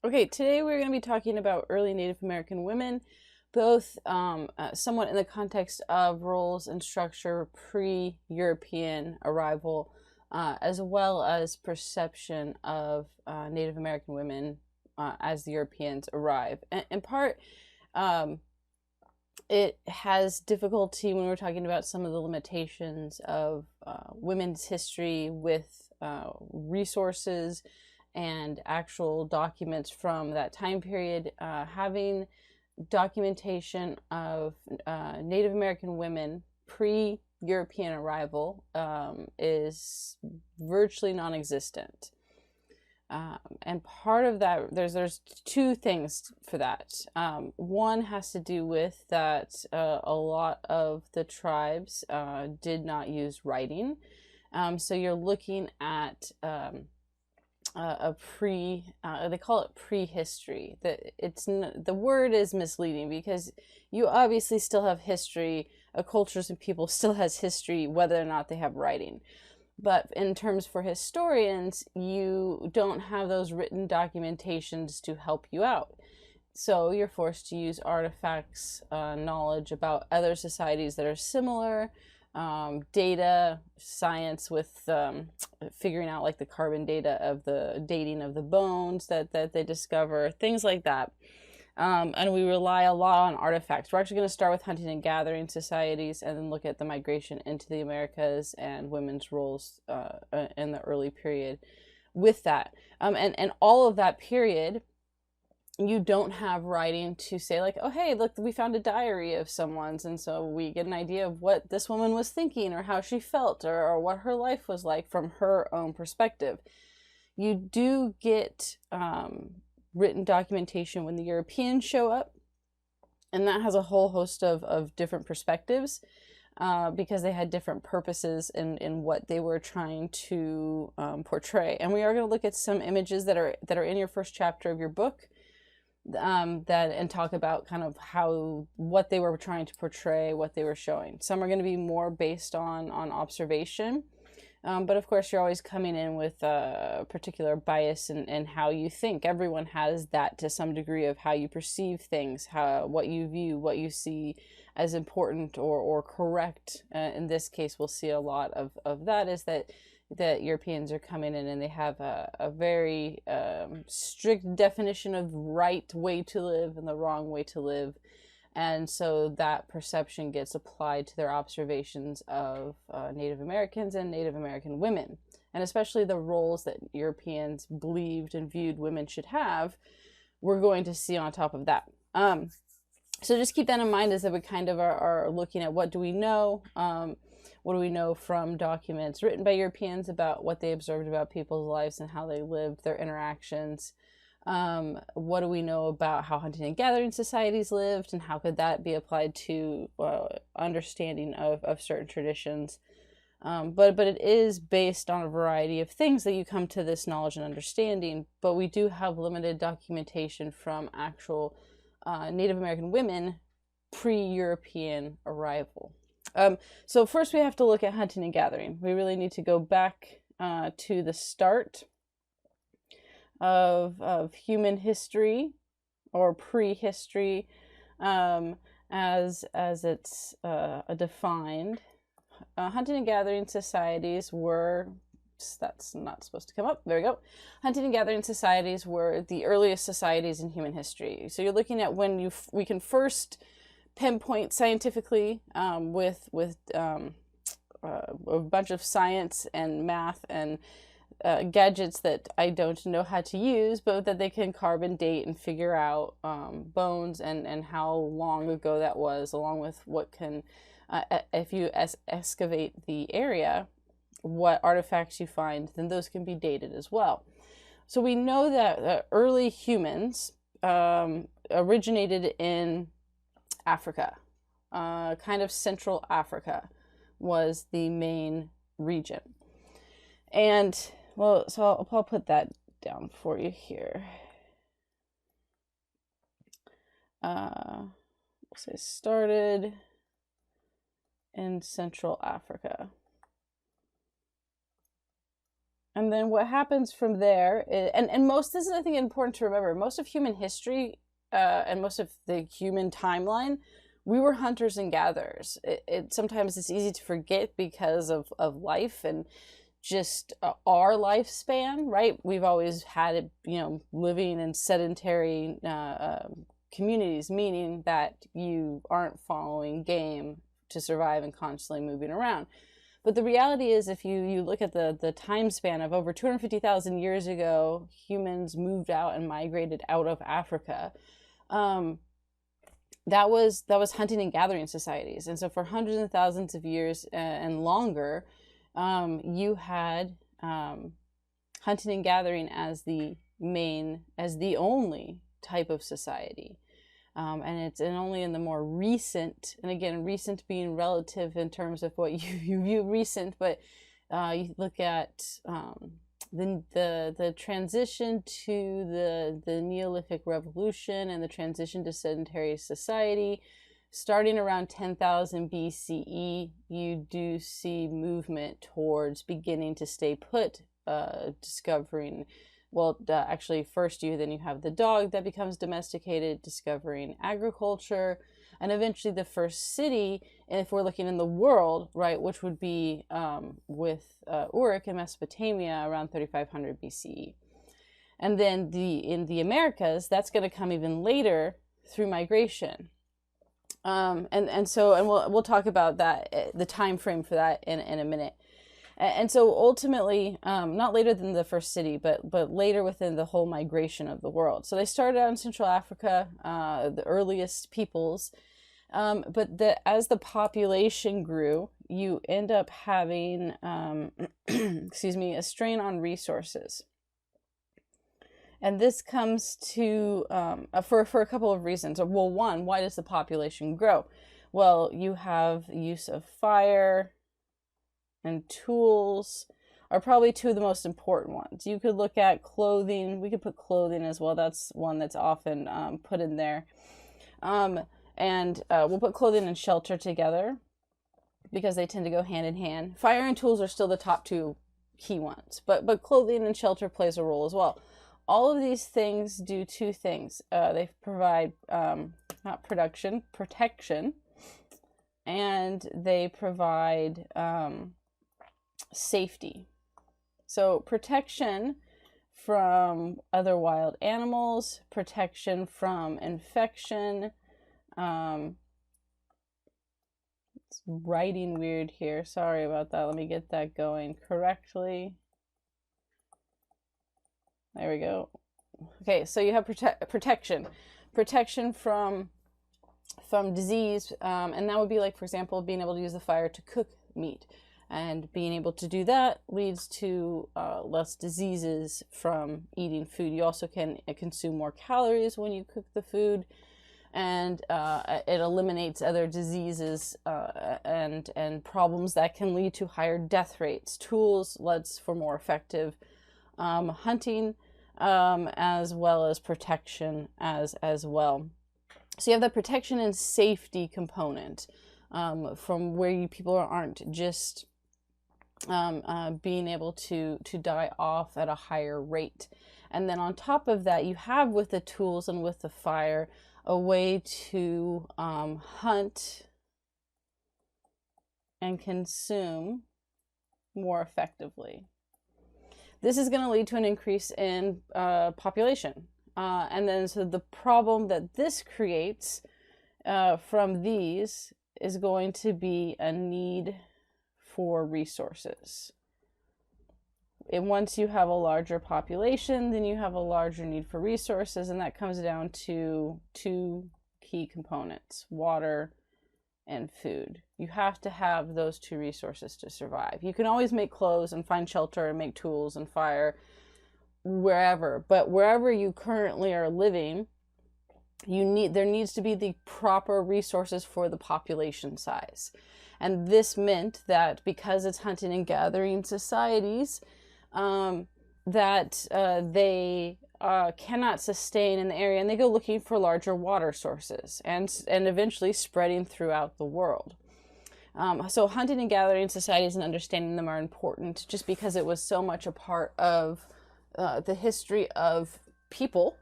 Okay, today we're going to be talking about early Native American women, both somewhat in the context of roles and structure pre-European arrival, as well as perception of Native American women as the Europeans arrive. And in part, um, it has difficulty when we're talking about some of the limitations of women's history with resources and actual documents from that time period. Having documentation of Native American women pre European arrival is virtually non existent. And part of that, there's two things for that. One has to do with that a lot of the tribes did not use writing. So you're looking at a they call it prehistory. The word is misleading because you obviously still have history. Cultures and people still has history whether or not they have writing. But in terms for historians, you don't have those written documentations to help you out. So you're forced to use artifacts, knowledge about other societies that are similar, data, science with figuring out like the carbon data of the dating of the bones that they discover, things like that. And we rely a lot on artifacts. We're actually going to start with hunting and gathering societies and then look at the migration into the Americas and women's roles in the early period with that. And all of that period, you don't have writing to say like, oh, hey, look, we found a diary of someone's. And so we get an idea of what this woman was thinking or how she felt or what her life was like from her own perspective. You do get written documentation when the Europeans show up, and that has a whole host of different perspectives because they had different purposes in what they were trying to portray. And we are going to look at some images that are in your first chapter of your book that and talk about kind of what they were trying to portray, what they were showing. Some are going to be more based on observation. But of course, you're always coming in with a particular bias and how you think. Everyone has that to some degree of how you perceive things, what you view, what you see as important or correct. In this case, we'll see a lot of that is that Europeans are coming in and they have a very strict definition of right way to live and the wrong way to live. And so that perception gets applied to their observations of Native Americans and Native American women, and especially the roles that Europeans believed and viewed women should have. We're going to see on top of that. So just keep that in mind as that we kind of are looking at what do we know, what do we know from documents written by Europeans about what they observed about people's lives and how they lived, their interactions. What do we know about how hunting and gathering societies lived and how could that be applied to understanding of certain traditions? But it is based on a variety of things that you come to this knowledge and understanding, but we do have limited documentation from actual Native American women pre-European arrival. So first we have to look at hunting and gathering. We really need to go back to the start of human history or prehistory as it's defined. Hunting and gathering societies were, that's not supposed to come up, there we go. Hunting and gathering societies were the earliest societies in human history. So you're looking at when we can first pinpoint scientifically with a bunch of science and math and gadgets that I don't know how to use, but that they can carbon date and figure out bones and how long ago that was, along with what can, if you excavate the area, what artifacts you find, then those can be dated as well. So we know that early humans originated in Africa, kind of Central Africa was the main region. And well, so I'll put that down for you here. So it started in Central Africa. And then what happens from there, and most, this is, I think, important to remember, most of human history and most of the human timeline, we were hunters and gatherers. Sometimes it's easy to forget because of life and just our lifespan, right? We've always had it, living in sedentary communities, meaning that you aren't following game to survive and constantly moving around. But the reality is, if you look at the time span of over 250,000 years ago, humans moved out and migrated out of Africa. That was hunting and gathering societies. And so for hundreds of thousands of years and longer, you had hunting and gathering as the only type of society. And it's only in the more recent, and again, recent being relative in terms of what you view recent, but you look at the transition to the Neolithic Revolution and the transition to sedentary society. Starting around 10,000 BCE, you do see movement towards beginning to stay put, discovering, actually first then you have the dog that becomes domesticated, discovering agriculture, and eventually the first city, and if we're looking in the world, right, which would be with Uruk in Mesopotamia around 3500 BCE. And then in the Americas, that's going to come even later through migration. And we'll talk about that, the time frame for that in a minute. And so ultimately, not later than the first city, but later within the whole migration of the world. So they started out in Central Africa, the earliest peoples. But as the population grew, you end up having, a strain on resources. And this comes to, for a couple of reasons. Well, one, why does the population grow? Well, you have use of fire, and tools are probably two of the most important ones. You could look at clothing. We could put clothing as well. That's one that's often put in there. We'll put clothing and shelter together because they tend to go hand in hand. Fire and tools are still the top two key ones, but clothing and shelter plays a role as well. All of these things do two things. They provide protection, and they provide safety. So protection from other wild animals, protection from infection. It's writing weird here. Sorry about that. Let me get that going correctly. There we go. Okay, so you have protection from disease, and that would be like, for example, being able to use the fire to cook meat. And being able to do that leads to less diseases from eating food. You also can consume more calories when you cook the food, and it eliminates other diseases and problems that can lead to higher death rates. Tools lets for more effective hunting, as well as protection as well. So you have the protection and safety component from where people aren't just being able to die off at a higher rate. And then on top of that, you have with the tools and with the fire a way to hunt and consume more effectively. This is going to lead to an increase in population. And then so the problem that this creates from these is going to be a need for resources. And once you have a larger population, then you have a larger need for resources, and that comes down to two key components: water and food. You have to have those two resources to survive. You can always make clothes and find shelter and make tools and fire wherever, but wherever you currently are living, there needs to be the proper resources for the population size. And this meant that because it's hunting and gathering societies, that they cannot sustain in the area, and they go looking for larger water sources and eventually spreading throughout the world. So hunting and gathering societies and understanding them are important just because it was so much a part of the history of people,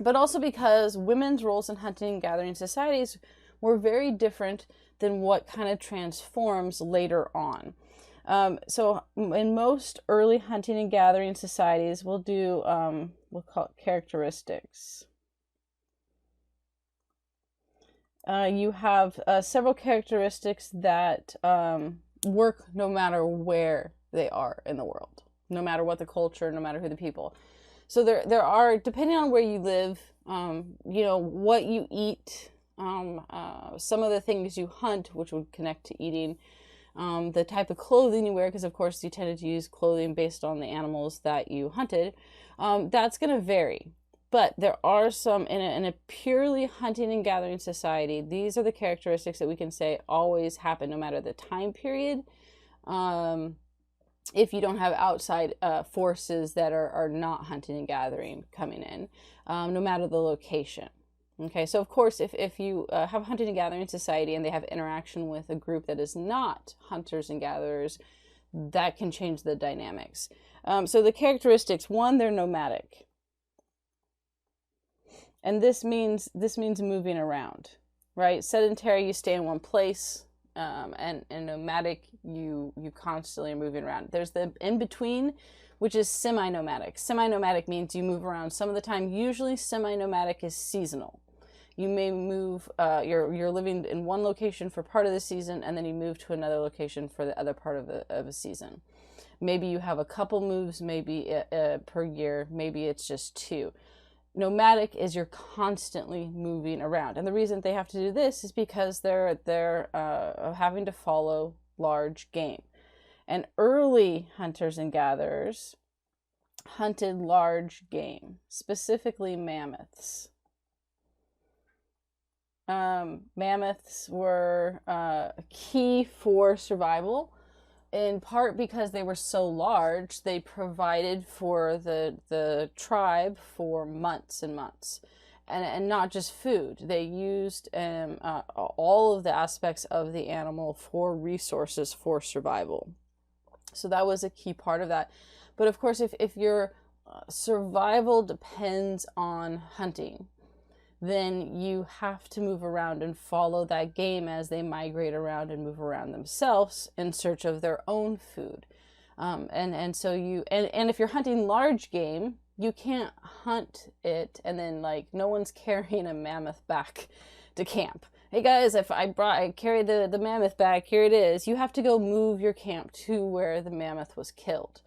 but also because women's roles in hunting and gathering societies were very different than what kind of transforms later on. So in most early hunting and gathering societies, we'll call it characteristics. You have several characteristics that work no matter where they are in the world, no matter what the culture, no matter who the people. So there are, depending on where you live, what you eat, some of the things you hunt, which would connect to eating, the type of clothing you wear, because of course you tended to use clothing based on the animals that you hunted, that's going to vary. But there are some, in a purely hunting and gathering society, these are the characteristics that we can say always happen no matter the time period. If you don't have outside forces that are not hunting and gathering coming in, no matter the location. Okay, so of course, if you have a hunting and gathering society and they have interaction with a group that is not hunters and gatherers, that can change the dynamics. So the characteristics, one, they're nomadic. And this means moving around, right? Sedentary, you stay in one place, and nomadic, you constantly are moving around. There's the in-between, which is semi-nomadic. Semi-nomadic means you move around some of the time. Usually semi-nomadic is seasonal. You may move, you're living in one location for part of the season, and then you move to another location for the other part of a season. Maybe you have a couple moves, maybe per year, maybe it's just two. Nomadic is you're constantly moving around. And the reason they have to do this is because they're having to follow large game. And early hunters and gatherers hunted large game, specifically mammoths. Mammoths were key for survival, in part because they were so large. They provided for the tribe for months and months, and not just food. They used all of the aspects of the animal for resources for survival. So that was a key part of that. But of course, if your survival depends on hunting, then you have to move around and follow that game as they migrate around and move around themselves in search of their own food. So if you're hunting large game, you can't hunt it and then no one's carrying a mammoth back to camp. Hey guys, if I carried the mammoth back, here it is. You have to go move your camp to where the mammoth was killed.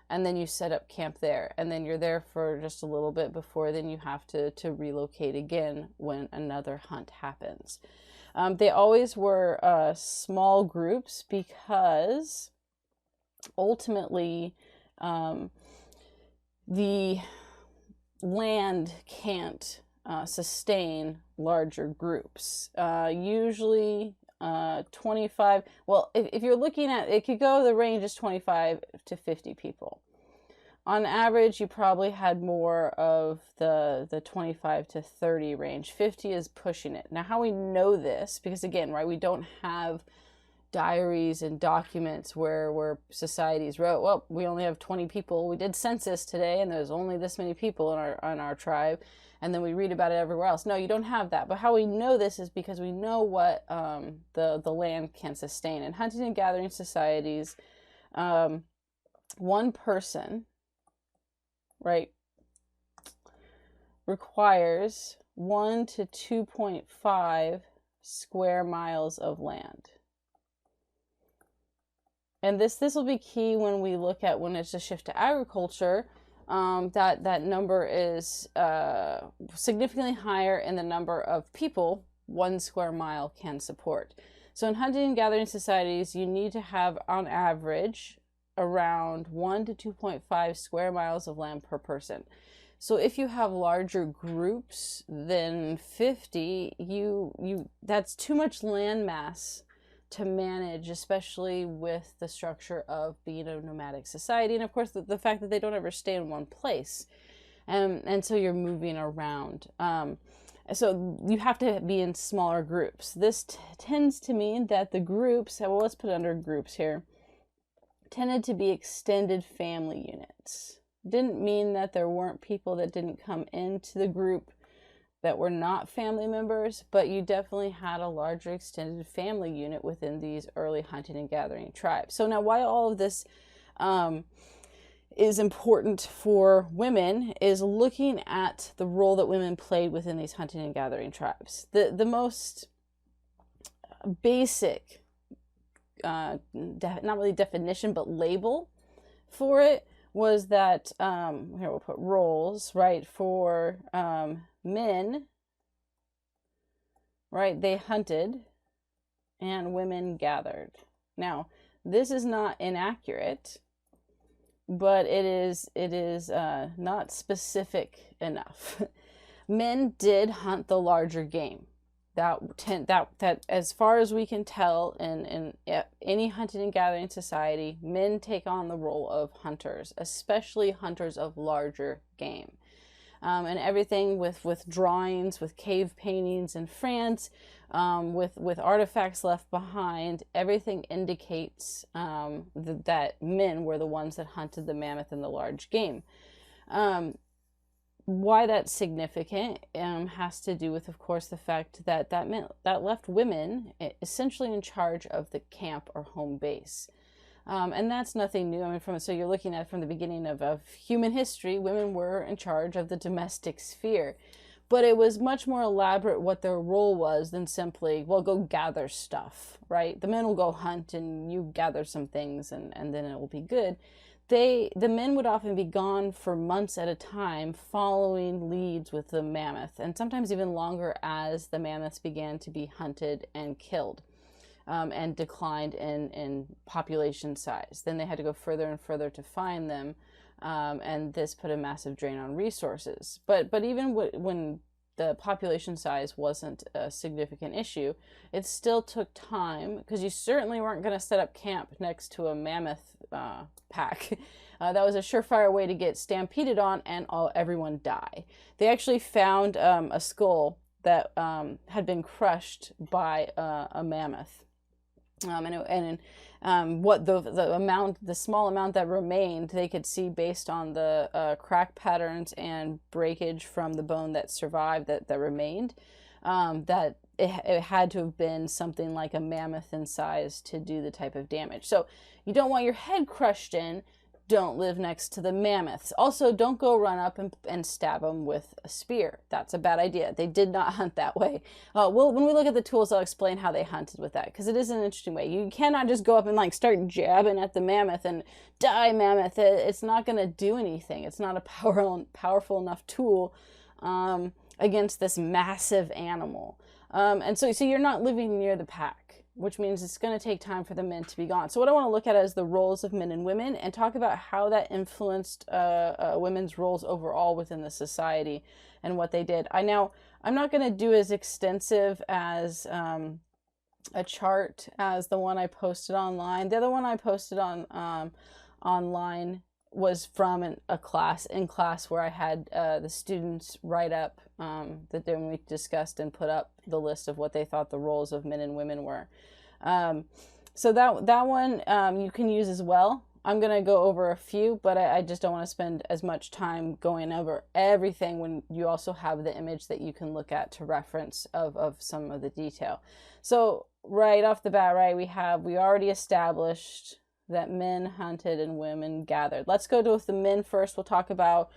And then you set up camp there, and then you're there for just a little bit before then you have to relocate again when another hunt happens. They always were small groups because ultimately the land can't sustain larger groups. Usually 25, well, if you're looking at, it could go, the range is 25 to 50 people. On average, you probably had more of the 25 to 30 range. 50 is pushing it. Now, how we know this, because again, right, we don't have diaries and documents where societies wrote, well, we only have 20 people. We did census today, and there's only this many people in our tribe. And then we read about it everywhere else. No, you don't have that. But how we know this is because we know what the land can sustain. In hunting and gathering societies, one person, right, requires 1 to 2.5 square miles of land. And this will be key when we look at when it's a shift to agriculture. That number is significantly higher in the number of people 1 square mile can support. So in hunting and gathering societies, you need to have, on average, around 1 to 2.5 square miles of land per person. So if you have larger groups than 50, that's too much land mass to manage, especially with the structure of being a nomadic society. And of course, the fact that they don't ever stay in one place. And so you're moving around. So you have to be in smaller groups. This tends to mean that the groups, well, let's put it under groups here, tended to be extended family units. Didn't mean that there weren't people that didn't come into the group that were not family members, but you definitely had a larger extended family unit within these early hunting and gathering tribes. So now why all of this is important for women is looking at the role that women played within these hunting and gathering tribes. The most basic, not really definition, but label for it was that, here we'll put roles, right, for men, right, they hunted and women gathered. Now, this is not inaccurate, but it is not specific enough. Men did hunt the larger game. That as far as we can tell, in any hunting and gathering society, men take on the role of hunters, especially hunters of larger game. And everything with drawings, with cave paintings in France, with artifacts left behind, everything indicates that men were the ones that hunted the mammoth and the large game. Why that's significant has to do with, of course, the fact that that left women essentially in charge of the camp or home base. And that's nothing new. I mean, so you're looking at from the beginning of human history, women were in charge of the domestic sphere. But it was much more elaborate what their role was than simply, well, go gather stuff, right? The men will go hunt and you gather some things and then it will be good. The men would often be gone for months at a time following leads with the mammoth, and sometimes even longer as the mammoths began to be hunted and killed. And declined in population size. Then they had to go further and further to find them, and this put a massive drain on resources. But even when the population size wasn't a significant issue, it still took time, because you certainly weren't going to set up camp next to a mammoth pack. That was a surefire way to get stampeded on and everyone die. They actually found a skull that had been crushed by a mammoth. What the small amount that remained, they could see based on the crack patterns and breakage from the bone that survived, that remained, that it had to have been something like a mammoth in size to do the type of damage. So you don't want your head crushed in. Don't live next to the mammoths. Also, don't go run up and stab them with a spear. That's a bad idea. They did not hunt that way. When we look at the tools, I'll explain how they hunted with that, because it is an interesting way. You cannot just go up and like start jabbing at the mammoth and die, mammoth. It's not going to do anything. It's not a powerful enough tool against this massive animal. And so you're not living near the pack, which means it's going to take time for the men to be gone. So what I want to look at is the roles of men and women, and talk about how that influenced women's roles overall within the society and what they did. I'm not going to do as extensive as a chart as the one I posted online. The other one I posted on online was from a class where I had the students write up that then we discussed and put up the list of what they thought the roles of men and women were. So that one you can use as well. I'm going to go over a few, but I just don't want to spend as much time going over everything when you also have the image that you can look at to reference of some of the detail. So right off the bat, right, we already established that men hunted and women gathered. Let's go with the men first. We'll talk about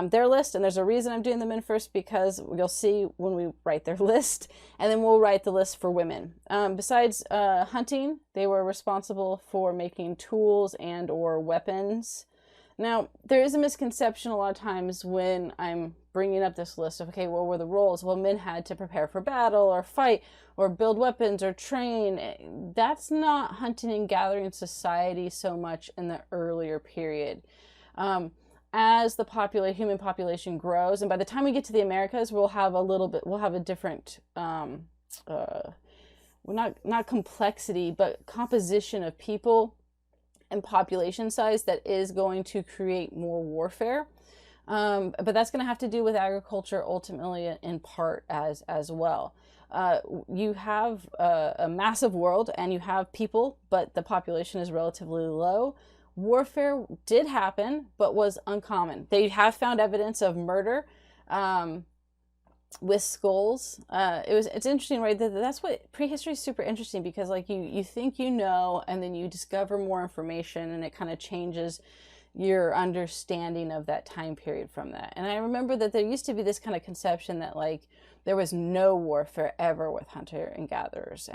their list, and there's a reason I'm doing the men first, because you'll see when we write their list, and then we'll write the list for women. Besides hunting, they were responsible for making tools and or weapons. Now, there is a misconception a lot of times when I'm bringing up this list of, okay, what were the roles? Well, men had to prepare for battle or fight or build weapons or train. That's not hunting and gathering society so much in the earlier period. As the human population grows, and by the time we get to the Americas, we'll have a different, not complexity, but composition of people and population size that is going to create more warfare. But that's going to have to do with agriculture ultimately in part as well. You have a massive world and you have people, but the population is relatively low. Warfare did happen, but was uncommon. They have found evidence of murder with skulls. It's interesting, right? That's what prehistory is super interesting, because like you think you know, and then you discover more information, and it kind of changes your understanding of that time period from that. And I remember that there used to be this kind of conception that like there was no warfare ever with hunter and gatherers,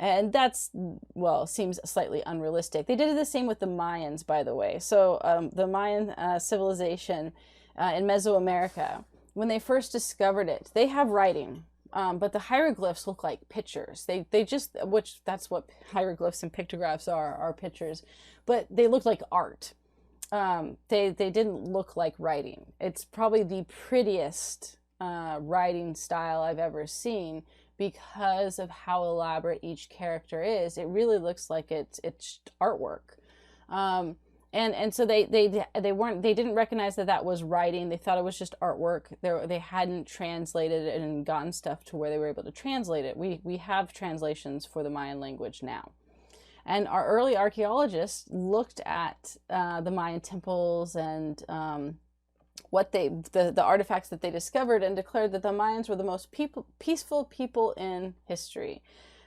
and that's, well, seems slightly unrealistic. They did the same with the Mayans, by the way. So the Mayan civilization in Mesoamerica, when they first discovered it, they have writing, but the hieroglyphs look like pictures. They just, which that's what hieroglyphs and pictographs are pictures, but they looked like art. They didn't look like writing. It's probably the prettiest writing style I've ever seen, because of how elaborate each character is. It really looks like it's artwork. And so they didn't recognize that was writing. They thought it was just artwork. They hadn't translated it and gotten stuff to where they were able to translate it. We have translations for the Mayan language now. And our early archaeologists looked at the Mayan temples and the artifacts that they discovered, and declared that the Mayans were the most peaceful people in history.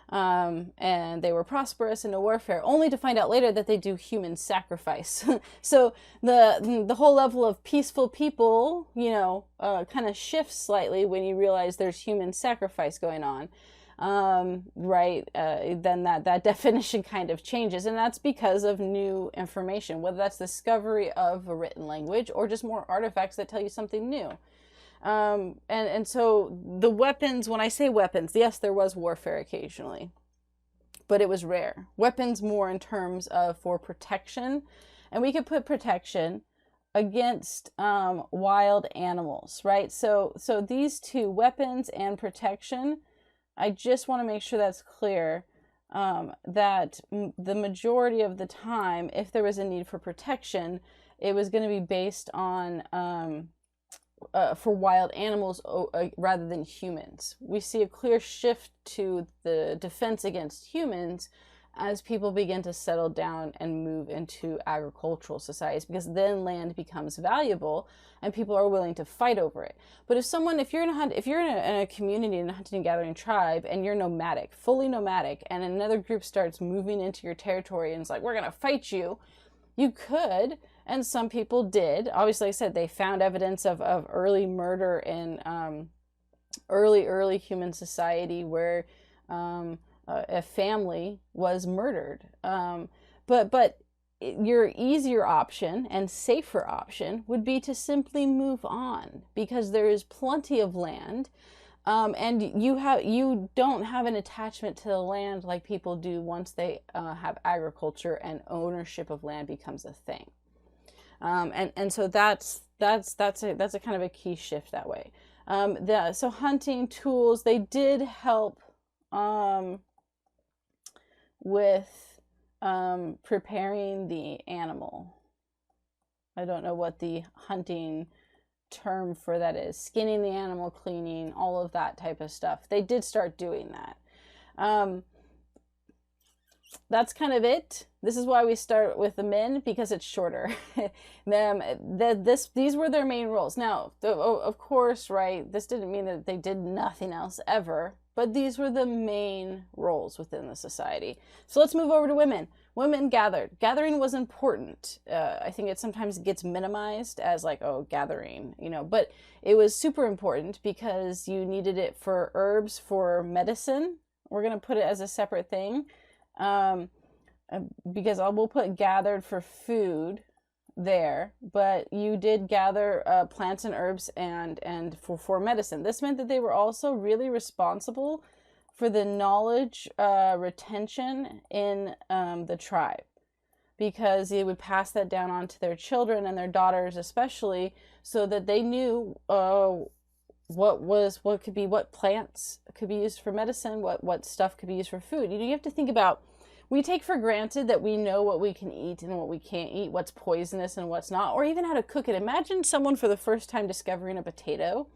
And they were prosperous in a warfare, only to find out later that they do human sacrifice. So the whole level of peaceful people, kind of shifts slightly when you realize there's human sacrifice going on. Right, then that definition kind of changes, and that's because of new information, whether that's the discovery of a written language or just more artifacts that tell you something new. And so the weapons, when I say weapons, yes, there was warfare occasionally, but it was rare. Weapons more in terms of for protection, and we could put protection against wild animals, right? So these two, weapons and protection, I just want to make sure that's clear, that the majority of the time, if there was a need for protection, it was going to be based on for wild animals rather than humans. We see a clear shift to the defense against humans as people begin to settle down and move into agricultural societies, because then land becomes valuable and people are willing to fight over it. But if you're in a community, in a hunting and gathering tribe, and you're nomadic, fully nomadic, and another group starts moving into your territory and it's like, we're gonna fight you, you could, and some people did. Obviously, like I said, they found evidence of early murder in early human society where a family was murdered. But your easier option and safer option would be to simply move on, because there is plenty of land, and you don't have an attachment to the land like people do once they have agriculture and ownership of land becomes a thing. And so that's a kind of a key shift that way. So hunting tools, they did help with preparing the animal. I don't know what the hunting term for that is. Skinning the animal, cleaning, all of that type of stuff. They did start doing that. That's kind of it. This is why we start with the men, because it's shorter. These were their main roles. Now, of course, right, this didn't mean that they did nothing else ever, but these were the main roles within the society. So let's move over to women. Women gathered. Gathering was important. I think it sometimes gets minimized as like, oh, gathering, but it was super important because you needed it for herbs, for medicine. We're going to put it as a separate thing. Because we'll put gathered for food there, but you did gather plants and herbs and for medicine. This meant that they were also really responsible for the knowledge retention in the tribe, because they would pass that down on to their children and their daughters especially, so that they knew what plants could be used for medicine, what stuff could be used for food. You have to think about, We take for granted that we know what we can eat and what we can't eat, what's poisonous and what's not, or even how to cook it. Imagine someone for the first time discovering a potato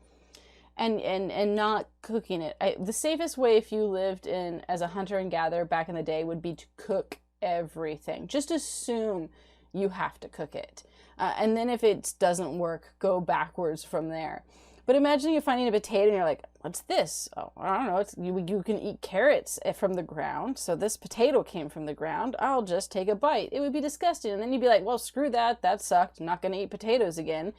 and not cooking it. The safest way if you lived in as a hunter and gatherer back in the day would be to cook everything. Just assume you have to cook it. And then if it doesn't work, go backwards from there. But imagine you're finding a potato and you're like, what's this? Oh, I don't know. You can eat carrots from the ground. So this potato came from the ground. I'll just take a bite. It would be disgusting. And then you'd be like, well, screw that. That sucked. I'm not going to eat potatoes again.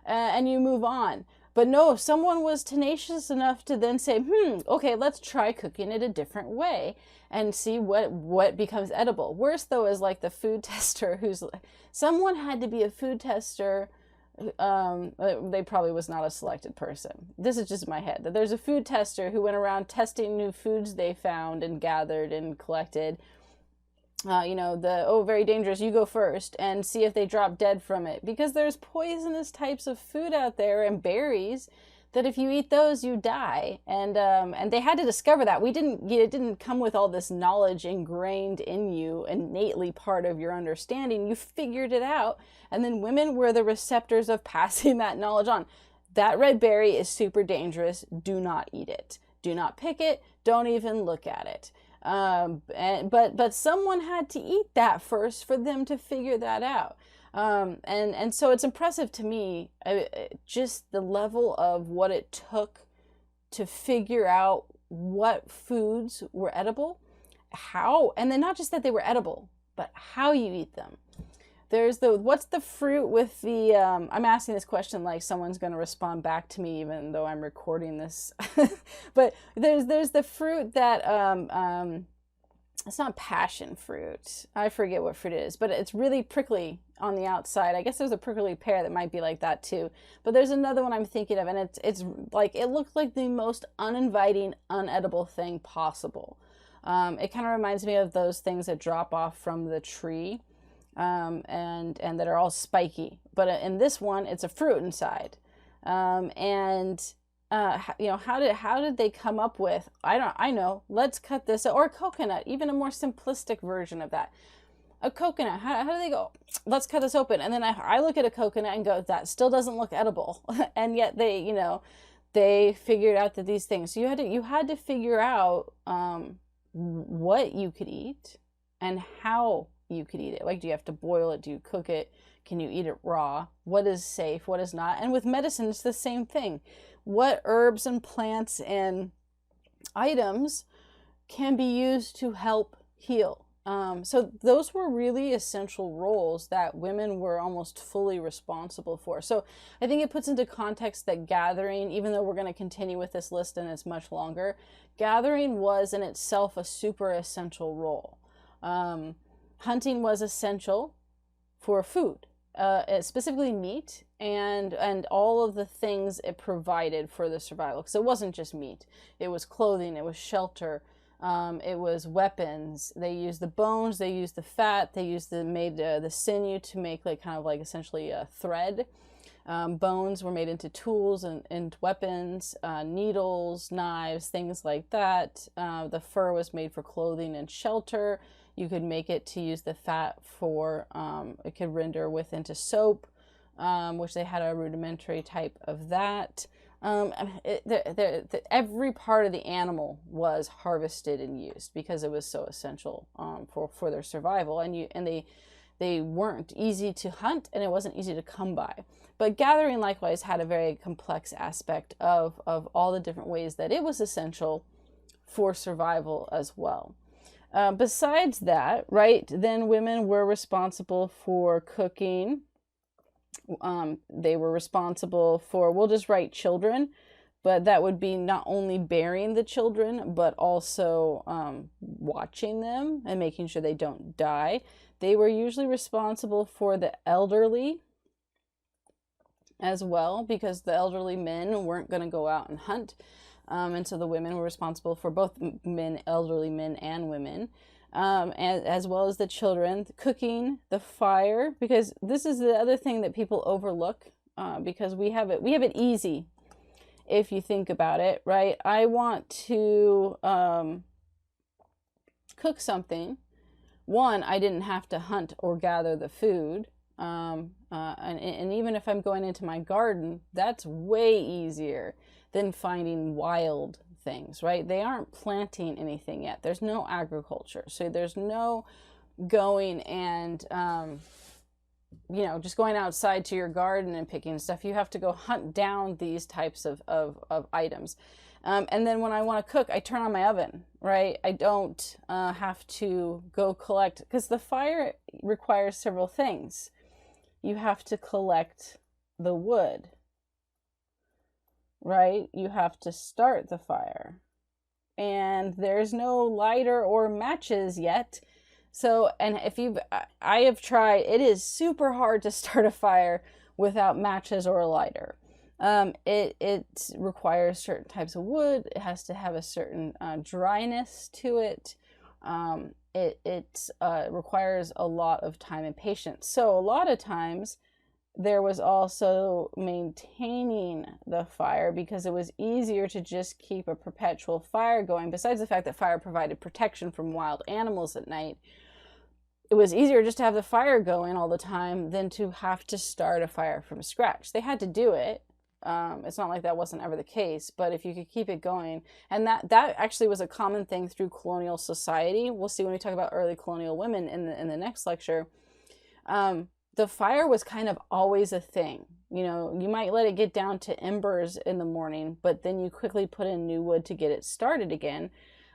And you move on. But no, if someone was tenacious enough to then say, okay, let's try cooking it a different way and see what becomes edible. Worse, though, is like the food tester someone had to be a food tester. They probably was not a selected person. This is just in my head. That there's a food tester who went around testing new foods they found and gathered and collected. Very dangerous, you go first, and see if they drop dead from it. Because there's poisonous types of food out there and berries that if you eat those, you die. And they had to discover that. It didn't come with all this knowledge ingrained in you, innately part of your understanding. You figured it out. And then women were the receptors of passing that knowledge on. That red berry is super dangerous. Do not eat it. Do not pick it. Don't even look at it. But someone had to eat that first for them to figure that out. And so it's impressive to me, just the level of what it took to figure out what foods were edible, how, and then not just that they were edible, but how you eat them. There's what's the fruit with the, I'm asking this question like someone's going to respond back to me even though I'm recording this. But there's the fruit that, it's not passion fruit. I forget what fruit it is, but it's really prickly on the outside. I guess there's a prickly pear that might be like that too. But there's another one I'm thinking of, and it's like, it looks like the most uninviting, unedible thing possible. It kind of reminds me of those things that drop off from the tree. And that are all spiky, but in this one, it's a fruit inside. How did they come up with, I know, let's cut this, or a coconut, even a more simplistic version of that. A coconut, how do they go, let's cut this open? And then I look at a coconut and go, that still doesn't look edible. And yet they figured out that these things, so you had to figure out, what you could eat and how you could eat it. Like, do you have to boil it? Do you cook it? Can you eat it raw? What is safe? What is not? And with medicine, it's the same thing. What herbs and plants and items can be used to help heal? So those were really essential roles that women were almost fully responsible for. So I think it puts into context that gathering, even though we're going to continue with this list and it's much longer, gathering was in itself a super essential role. Hunting was essential for food, specifically meat and all of the things it provided for the survival. Because it wasn't just meat. It was clothing, it was shelter, it was weapons. They used the bones, they used the fat, they used the sinew to make essentially a thread. Bones were made into tools and weapons, needles, knives, things like that. The fur was made for clothing and shelter. You could make it to use the fat for, it could render into soap, which they had a rudimentary type of that. Every part of the animal was harvested and used because it was so essential for their survival. And they weren't easy to hunt, and it wasn't easy to come by. But gathering likewise had a very complex aspect of all the different ways that it was essential for survival as well. Besides that, right, then women were responsible for cooking. They were responsible for, we'll just write children, but that would be not only bearing the children, but also watching them and making sure they don't die. They were usually responsible for the elderly as well, because the elderly men weren't going to go out and hunt. And so the women were responsible for both elderly men and women, as well as the children, the cooking, the fire, because this is the other thing that people overlook, because we have it easy if you think about it, right? I want to cook something. one, I didn't have to hunt or gather the food. And even if I'm going into my garden, that's way easier than finding wild things, right? They aren't planting anything yet. There's no agriculture. So there's no going and, just going outside to your garden and picking stuff. You have to go hunt down these types of items. And then when I want to cook, I turn on my oven, right? I don't have to go collect, because the fire requires several things. You have to collect the wood, right? You have to start the fire. And there's no lighter or matches yet. So, and I have tried, it is super hard to start a fire without matches or a lighter. It requires certain types of wood. It has to have a certain dryness to it. It requires a lot of time and patience. So a lot of times there was also maintaining the fire, because it was easier to just keep a perpetual fire going. Besides the fact that fire provided protection from wild animals at night, it was easier just to have the fire going all the time than to have to start a fire from scratch. They had to do it. It's not like that wasn't ever the case, but if you could keep it going, and that actually was a common thing through colonial society. We'll see when we talk about early colonial women in the next lecture. The fire was kind of always a thing. You might let it get down to embers in the morning, but then you quickly put in new wood to get it started again,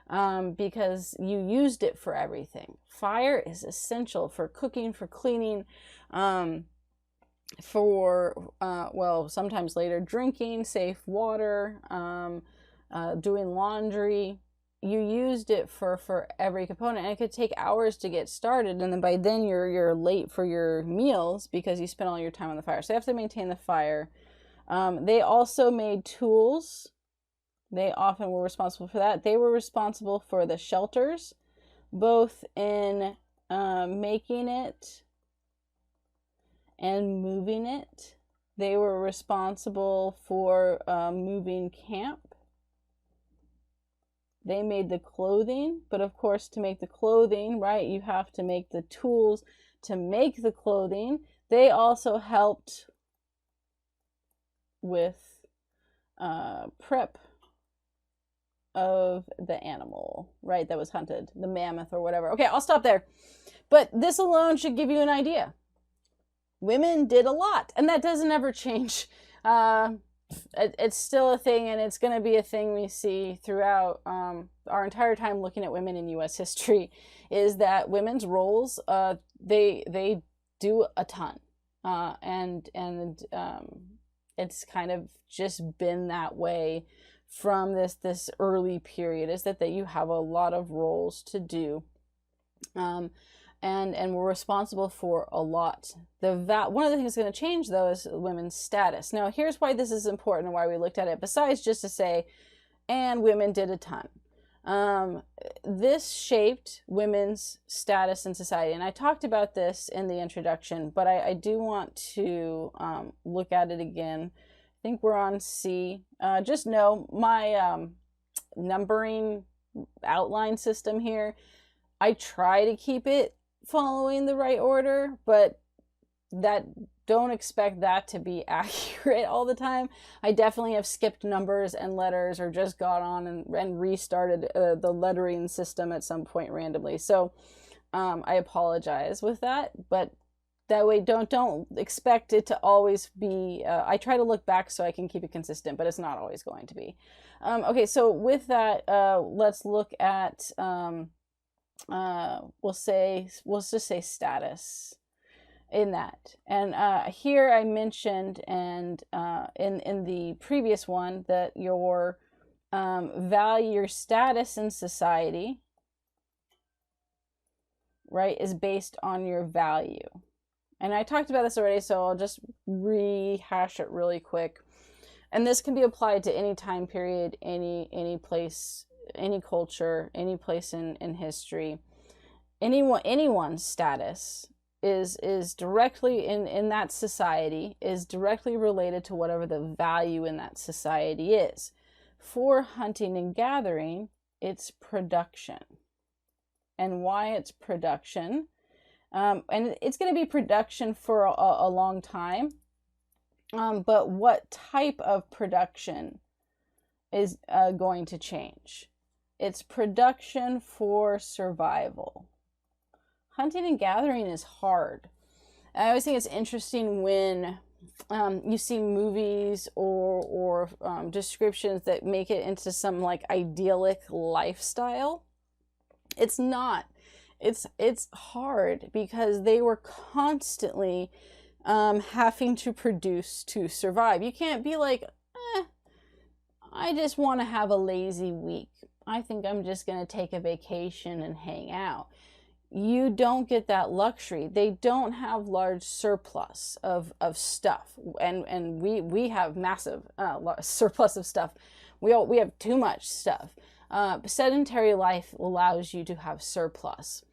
because you used it for everything. Fire is essential for cooking, for cleaning, for sometimes later drinking, safe water, doing laundry. You used it for every component, and it could take hours to get started, and then by then you're late for your meals because you spent all your time on the fire. So you have to maintain the fire. They also made tools. They often were responsible for that. They were responsible for the shelters, both in making it and moving it. They were responsible for moving camp. They made the clothing, but of course, to make the clothing, right, you have to make the tools to make the clothing. They also helped with prep of the animal, right, that was hunted, the mammoth or whatever. Okay, I'll stop there. But this alone should give you an idea. Women did a lot, and that doesn't ever change. It's still a thing, and it's going to be a thing we see throughout our entire time looking at women in U.S. history, is that women's roles, they do a ton, and it's kind of just been that way from this early period, is that you have a lot of roles to do, and we're responsible for a lot. One of the things that's going to change, though, is women's status. Now, here's why this is important and why we looked at it, besides just to say, and women did a ton. This shaped women's status in society, and I talked about this in the introduction, but I do want to look at it again. I think we're on C. Just know my numbering outline system here, I try to keep it following the right order, but don't expect that to be accurate all the time. I definitely have skipped numbers and letters, or just got on and restarted the lettering system at some point randomly. So I apologize with that, but that way don't expect it to always be, I try to look back so I can keep it consistent, but it's not always going to be. Okay, so with that, let's look at we'll just say status in that. And here I mentioned, and in the previous one, that your value, your status in society, right, is based on your value. And I talked about this already, so I'll just rehash it really quick. And this can be applied to any time period, any place, any culture, any place in history. Anyone's status is directly in that society, is directly related to whatever the value in that society is. For hunting and gathering, it's production. and why it's production. And it's going to be production for a long time. But what type of production is going to change? It's production for survival. Hunting and gathering is hard. I always think it's interesting when you see movies or descriptions that make it into some like idyllic lifestyle. It's not. It's hard because they were constantly having to produce to survive. You can't be like, I just want to have a lazy week. I think I'm just going to take a vacation and hang out. You don't get that luxury. They don't have large surplus of stuff, and we have massive surplus of stuff. We have too much stuff. Sedentary life allows you to have surplus.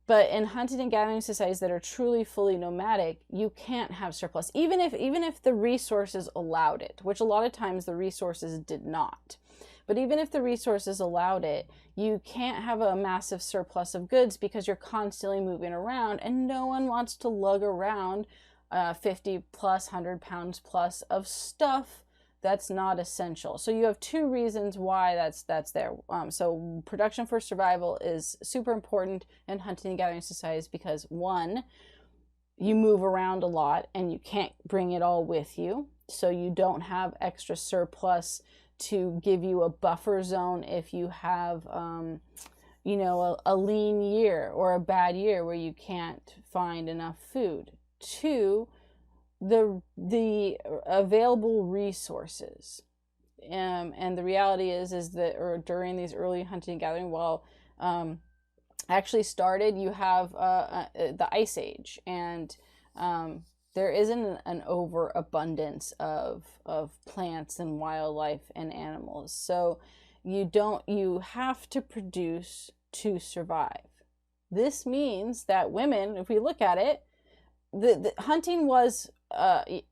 But in hunting and gathering societies that are truly fully nomadic, you can't have surplus, even if the resources allowed it, which a lot of times the resources did not. But even if the resources allowed it, you can't have a massive surplus of goods because you're constantly moving around, and no one wants to lug around 50 plus, 100 pounds plus of stuff that's not essential. So you have two reasons why that's there. So production for survival is super important in hunting and gathering societies because, one, you move around a lot and you can't bring it all with you. So you don't have extra surplus to give you a buffer zone if you have, a lean year or a bad year where you can't find enough food. Two, the available resources, and the reality is that, or during these early hunting and gathering, while actually started, you have the Ice Age, and there isn't an overabundance of plants and wildlife and animals. So you have to produce to survive. This means that women, if we look at it, the hunting was,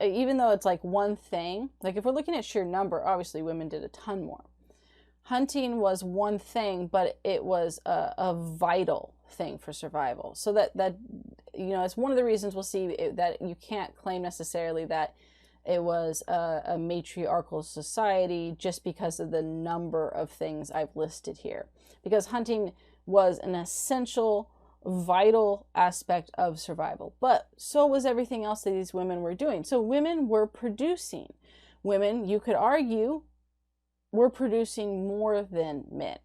even though it's like one thing, like if we're looking at sheer number, obviously women did a ton more. Hunting was one thing, but it was a vital thing for survival. So that it's one of the reasons we'll see that you can't claim necessarily that it was a matriarchal society just because of the number of things I've listed here. Because hunting was an essential, vital aspect of survival, but so was everything else that these women were doing. So women were producing. Women, you could argue, were producing more than men.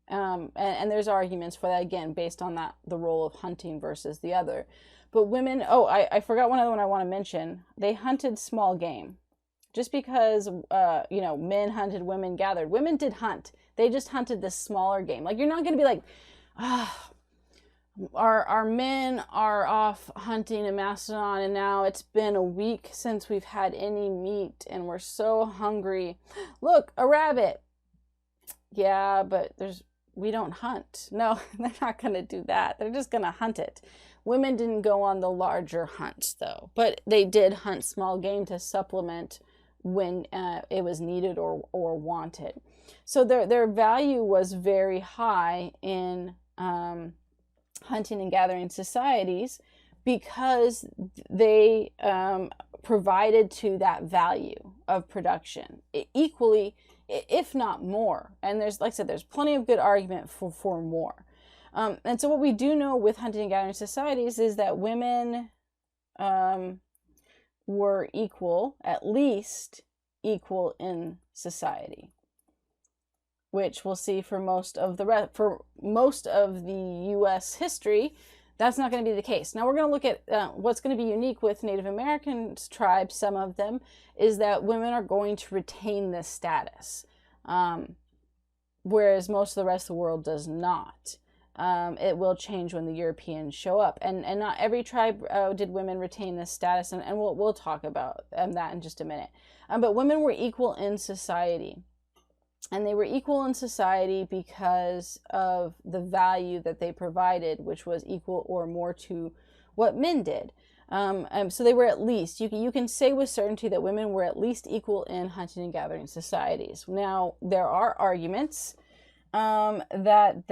And there's arguments for that, again, based on the role of hunting versus the other. But women, I forgot one other one I want to mention. They hunted small game. Just because, men hunted, women gathered. Women did hunt. They just hunted the smaller game. Like, you're not going to be like, our men are off hunting in Macedon, and now it's been a week since we've had any meat, and we're so hungry. Look, a rabbit. Yeah, but we don't hunt. No, they're not going to do that. They're just going to hunt it. Women didn't go on the larger hunts, though, but they did hunt small game to supplement when it was needed or wanted. So their value was very high in hunting and gathering societies because they provided to that value of production equally, if not more. And there's, like I said, there's plenty of good argument for more. And so what we do know with hunting and gathering societies is that women were equal, at least equal in society, which we'll see for most of the U.S. history. That's not going to be the case. Now we're going to look at what's going to be unique with Native American tribes. Some of them is that women are going to retain this status, whereas most of the rest of the world does not. It will change when the Europeans show up, and not every tribe did women retain this status, and we'll talk about that in just a minute. But women were equal in society. And they were equal in society because of the value that they provided, which was equal or more to what men did. So they were at least, you can say with certainty that women were at least equal in hunting and gathering societies. Now, there are arguments that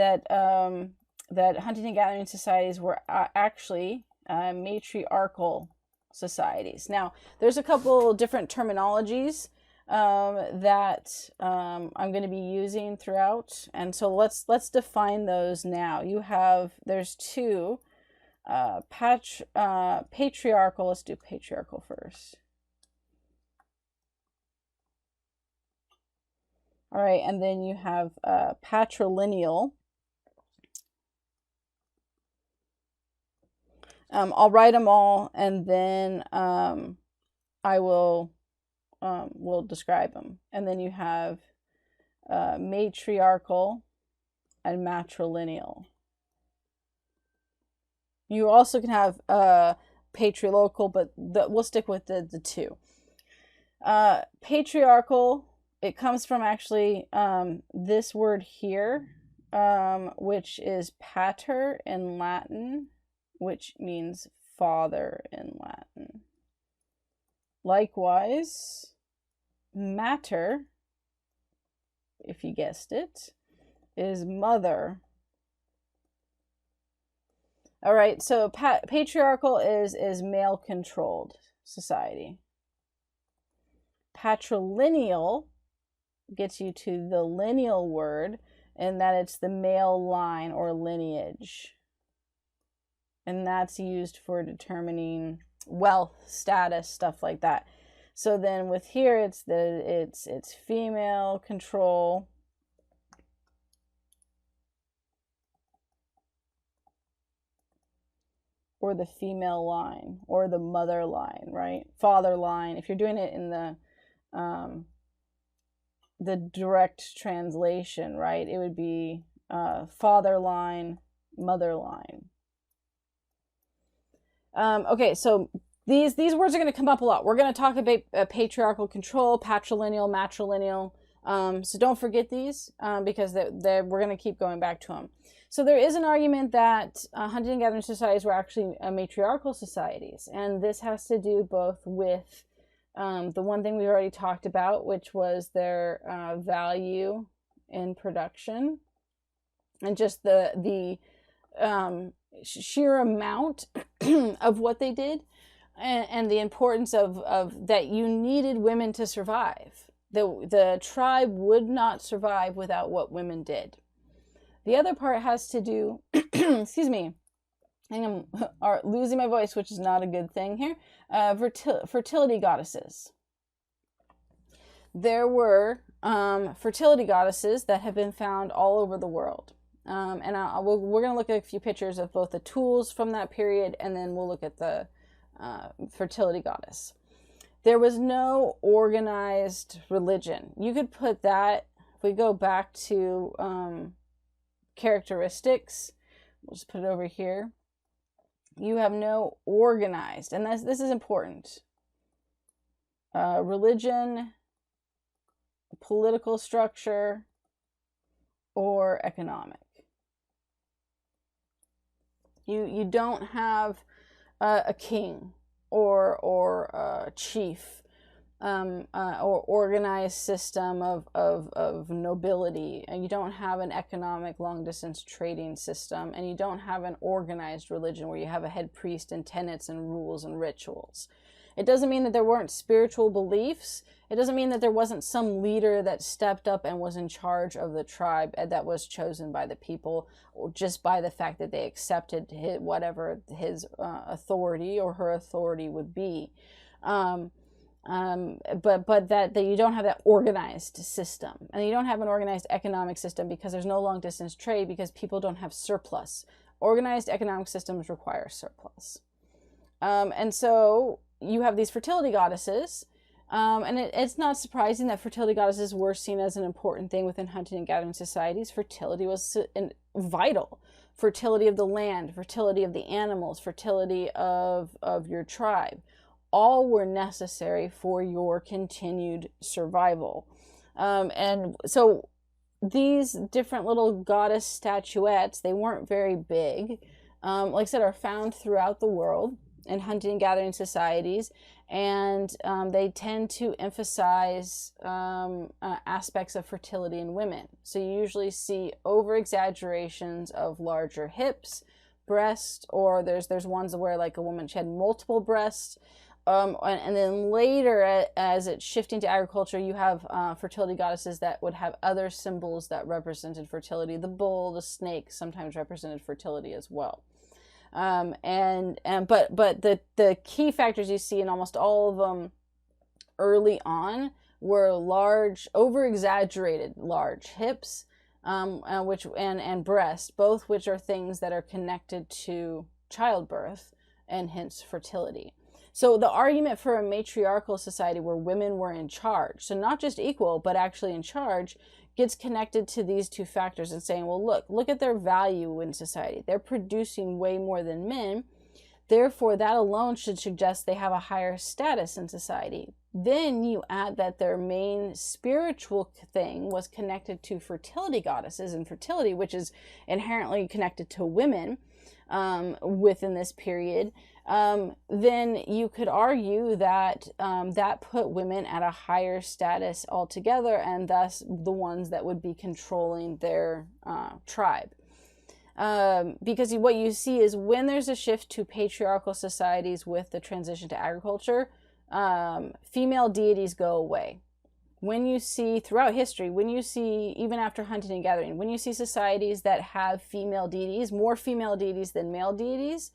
that hunting and gathering societies were actually matriarchal societies. Now, there's a couple different terminologies that I'm going to be using throughout, and so let's define those now. There's two, patriarchal. Let's do patriarchal first. All right, and then you have patrilineal. I'll write them all, and then I will we'll describe them. And then you have matriarchal and matrilineal. You also can have patrilocal, but we'll stick with the two. Patriarchal, it comes from actually this word here, which is pater in Latin, which means father in Latin. Likewise, mater, if you guessed it, is mother. All right, so patriarchal is male-controlled society. Patrilineal gets you to the lineal word, and that it's the male line or lineage. And that's used for determining wealth, status, stuff like that. So then with here, it's female control. Or the female line, or the mother line, right? Father line. If you're doing it in the direct translation, right? It would be father line, mother line. Okay, so these words are going to come up a lot. We're going to talk about patriarchal control, patrilineal, matrilineal. So don't forget these because we're going to keep going back to them. So there is an argument that hunting and gathering societies were actually matriarchal societies, and this has to do both with the one thing we already talked about, which was their value in production, and just the sheer amount of what they did, and the importance of that you needed women to survive. The tribe would not survive without what women did. The other part has to do, excuse me, I'm losing my voice, which is not a good thing here. Fertility goddesses. There were fertility goddesses that have been found all over the world. And we're going to look at a few pictures of both the tools from that period, and then we'll look at the fertility goddess. There was no organized religion. You could put that, if we go back to characteristics, we'll just put it over here. You have no organized, and this is important, religion, political structure, or economic. You don't have a king or a chief or organized system of nobility, and you don't have an economic long distance trading system, and you don't have an organized religion where you have a head priest and tenets and rules and rituals. It doesn't mean that there weren't spiritual beliefs. It doesn't mean that there wasn't some leader that stepped up and was in charge of the tribe that was chosen by the people, or just by the fact that they accepted whatever his authority or her authority would be. But that you don't have that organized system, and you don't have an organized economic system because there's no long distance trade, because people don't have surplus. Organized economic systems require surplus. And so you have these fertility goddesses, and it's not surprising that fertility goddesses were seen as an important thing within hunting and gathering societies. Fertility was vital. Fertility of the land, fertility of the animals, fertility of your tribe, all were necessary for your continued survival. And so these different little goddess statuettes, they weren't very big, like I said, are found throughout the world. in hunting and gathering societies, and they tend to emphasize aspects of fertility in women. So you usually see over exaggerations of larger hips, breasts, or there's ones where like a woman, she had multiple breasts. And then later, as it's shifting to agriculture, you have fertility goddesses that would have other symbols that represented fertility. The bull, the snake sometimes represented fertility as well. But the key factors you see in almost all of them early on were large, over-exaggerated large hips, and breast, both which are things that are connected to childbirth and hence fertility. So the argument for a matriarchal society where women were in charge, so not just equal, but actually in charge, gets connected to these two factors and saying, well, look at their value in society. They're producing way more than men. Therefore, that alone should suggest they have a higher status in society. Then you add that their main spiritual thing was connected to fertility goddesses and fertility, which is inherently connected to women within this period. Then you could argue that that put women at a higher status altogether, and thus the ones that would be controlling their tribe. Because what you see is when there's a shift to patriarchal societies with the transition to agriculture, female deities go away. When you see throughout history, when you see even after hunting and gathering, when you see societies that have female deities, more female deities than male deities,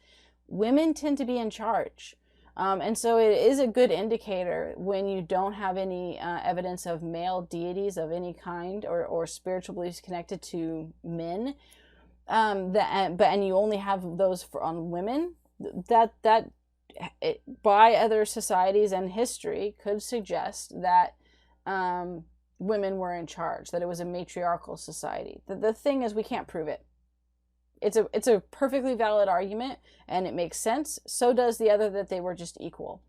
women tend to be in charge. And so it is a good indicator when you don't have any evidence of male deities of any kind or spiritual beliefs connected to men, and you only have those on women, that by other societies and history could suggest that women were in charge, that it was a matriarchal society. The thing is, we can't prove it. It's a perfectly valid argument, and it makes sense. So does the other that they were just equal.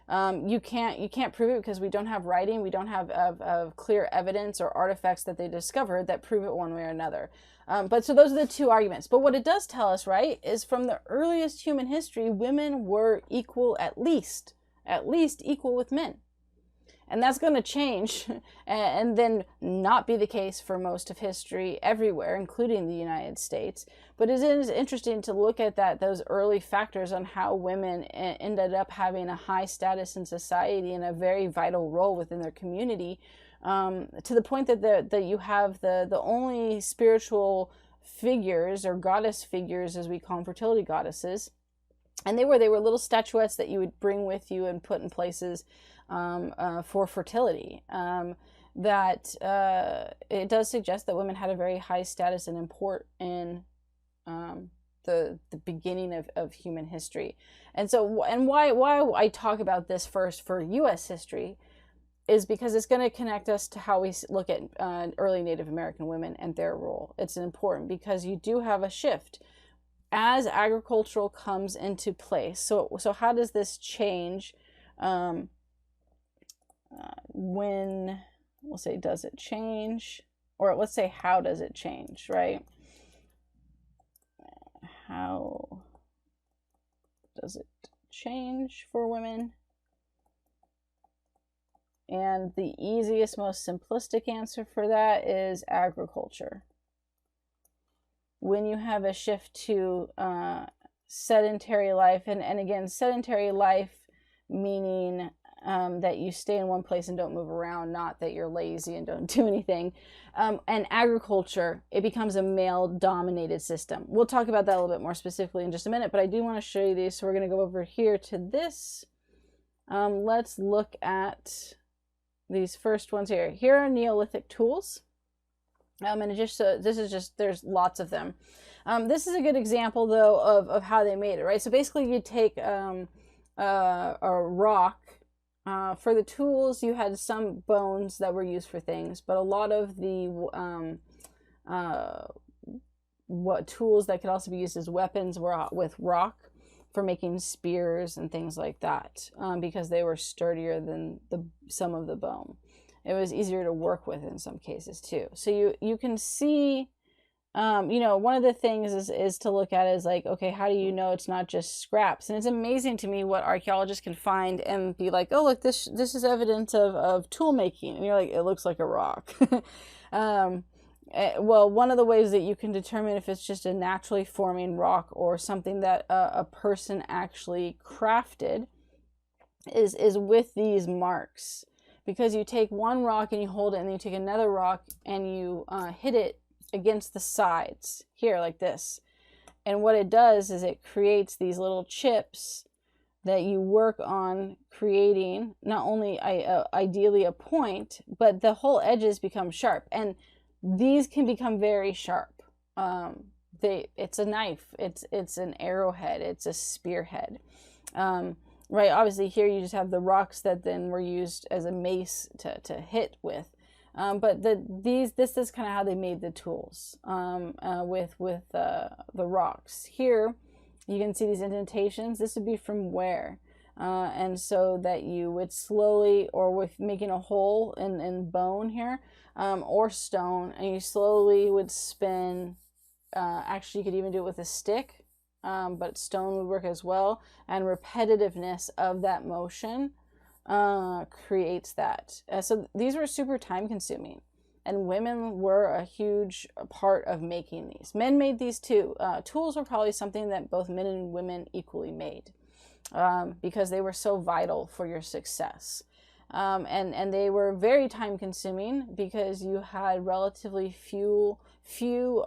You can't prove it because we don't have writing, we don't have clear evidence or artifacts that they discovered that prove it one way or another. But so those are the two arguments. But what it does tell us, right, is from the earliest human history, women were equal, at least equal with men. And that's going to change and then not be the case for most of history everywhere, including the United States. But it is interesting to look at those early factors on how women ended up having a high status in society and a very vital role within their community, to the point that you have the only spiritual figures, or goddess figures as we call them, fertility goddesses. And they were little statuettes that you would bring with you and put in places for fertility. That it does suggest that women had a very high status and import in the beginning of human history. And so, why I talk about this first for U.S. history is because it's going to connect us to how we look at early Native American women and their role. It's important because you do have a shift as agricultural comes into place. So how does this change? When, we'll say, does it change? Or let's say, how does it change, right? How does it change for women? And the easiest, most simplistic answer for that is agriculture. When you have a shift to sedentary life, and again, sedentary life meaning that you stay in one place and don't move around, not that you're lazy and don't do anything. And agriculture, it becomes a male-dominated system. We'll talk about that a little bit more specifically in just a minute, but I do want to show you these. So we're going to go over here to this. Let's look at these first ones here. Here are Neolithic tools. And it just this is just, there's lots of them. This is a good example, though, of how they made it, right? So basically, you take a rock. For the tools, you had some bones that were used for things, but a lot of the tools that could also be used as weapons were with rock for making spears and things like that, because they were sturdier than some of the bone. It was easier to work with in some cases too. So you can see you know, one of the things is to look at is like, okay, how do you know it's not just scraps? And it's amazing to me what archaeologists can find and be like, oh, look, this is evidence of tool making. And you're like, it looks like a rock. Well, one of the ways that you can determine if it's just a naturally forming rock or something that a person actually crafted is with these marks. Because you take one rock and you hold it, and then you take another rock and you hit it against the sides here like this. And what it does is it creates these little chips that you work on creating not only ideally a point, but the whole edges become sharp. And these can become very sharp. It's a knife, it's an arrowhead, it's a spearhead. Right, obviously here you just have the rocks that then were used as a mace to hit with. But this is kind of how they made the tools with the rocks. Here you can see these indentations. This would be from wear. And so that you would slowly, or with making a hole in bone here, or stone, and you slowly would spin. Actually, you could even do it with a stick. But stone would work as well, and repetitiveness of that motion creates that. So these were super time consuming, and women were a huge part of making these. Men made these too. Tools were probably something that both men and women equally made, because they were so vital for your success. And they were very time consuming because you had relatively few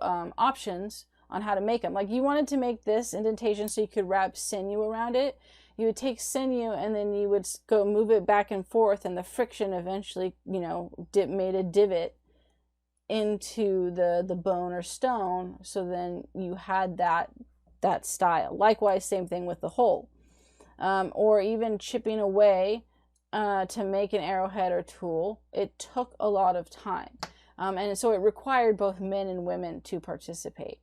options on how to make them. Like, you wanted to make this indentation so you could wrap sinew around it. You would take sinew and then you would go move it back and forth, and the friction eventually, you know, made a divot into the bone or stone. So then you had that style. Likewise, same thing with the hole, or even chipping away to make an arrowhead or tool. It took a lot of time, and so it required both men and women to participate.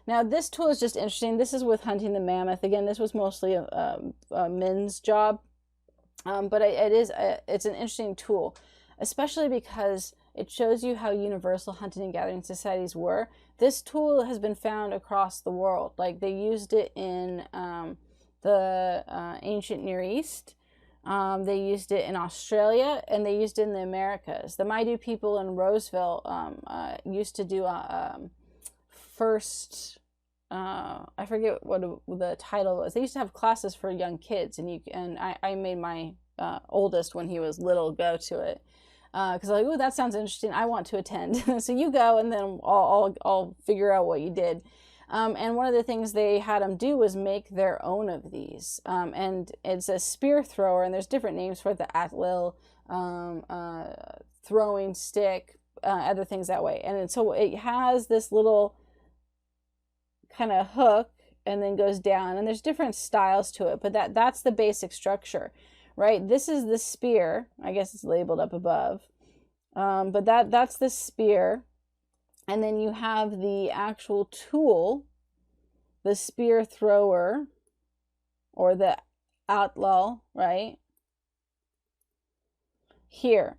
Now, this tool is just interesting. This is with hunting the mammoth. Again, this was mostly a men's job, but it's an interesting tool, especially because it shows you how universal hunting and gathering societies were. This tool has been found across the world. Like, they used it in the ancient Near East. They used it in Australia, and they used it in the Americas. The Maidu people in Roseville used to do first, I forget what the title was. They used to have classes for young kids, and I made my oldest, when he was little, go to it, because I'm like, oh, that sounds interesting, I want to attend. So you go, and then I'll figure out what you did. And one of the things they had them do was make their own of these, and it's a spear thrower, and there's different names for it, the atlil, throwing stick, other things that way. And so it has this little kind of hook and then goes down, and there's different styles to it, but that's the basic structure, right? This is the spear. I guess it's labeled up above, but that's the spear. And then you have the actual tool, the spear thrower, or the atlil, right here.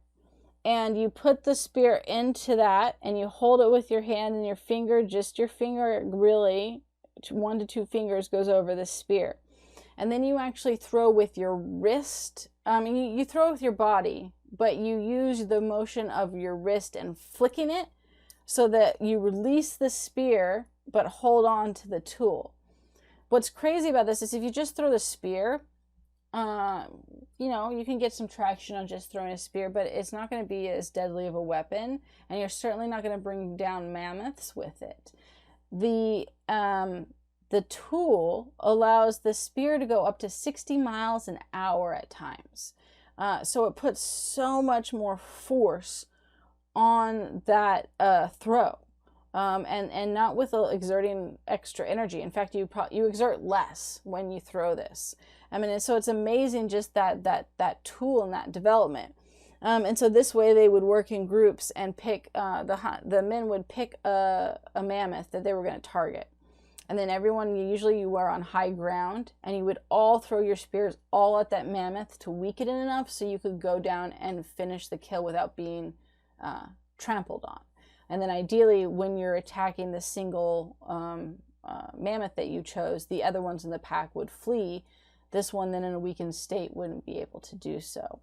And you put the spear into that, and you hold it with your hand and your finger, just your finger, really, 1 to 2 fingers goes over the spear. And then you actually throw with your wrist. You throw with your body, but you use the motion of your wrist and flicking it so that you release the spear, but hold on to the tool. What's crazy about this is if you just throw the spear, you know, you can get some traction on just throwing a spear, but it's not going to be as deadly of a weapon, and you're certainly not going to bring down mammoths with it. The tool allows the spear to go up to 60 miles an hour at times. So it puts so much more force on that throw, and not with exerting extra energy. In fact, you exert less when you throw this. I mean, so it's amazing just that tool and that development. And so this way they would work in groups and pick, the men would pick a mammoth that they were going to target. And then everyone, usually you were on high ground, and you would all throw your spears all at that mammoth to weaken it enough so you could go down and finish the kill without being trampled on. And then ideally, when you're attacking the single mammoth that you chose, the other ones in the pack would flee. This one then in a weakened state wouldn't be able to do so.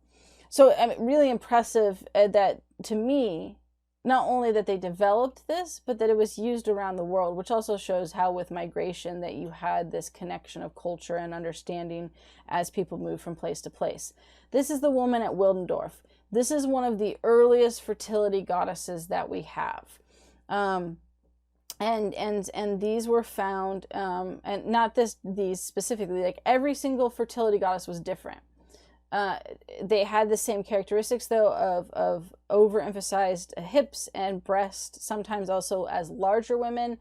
So really impressive that, to me, not only that they developed this, but that it was used around the world, which also shows how with migration that you had this connection of culture and understanding as people move from place to place. This is the woman at Wildendorf. This is one of the earliest fertility goddesses that we have. And these were found, and not these specifically, like every single fertility goddess was different. They had the same characteristics, though, of overemphasized hips and breasts, sometimes also as larger women.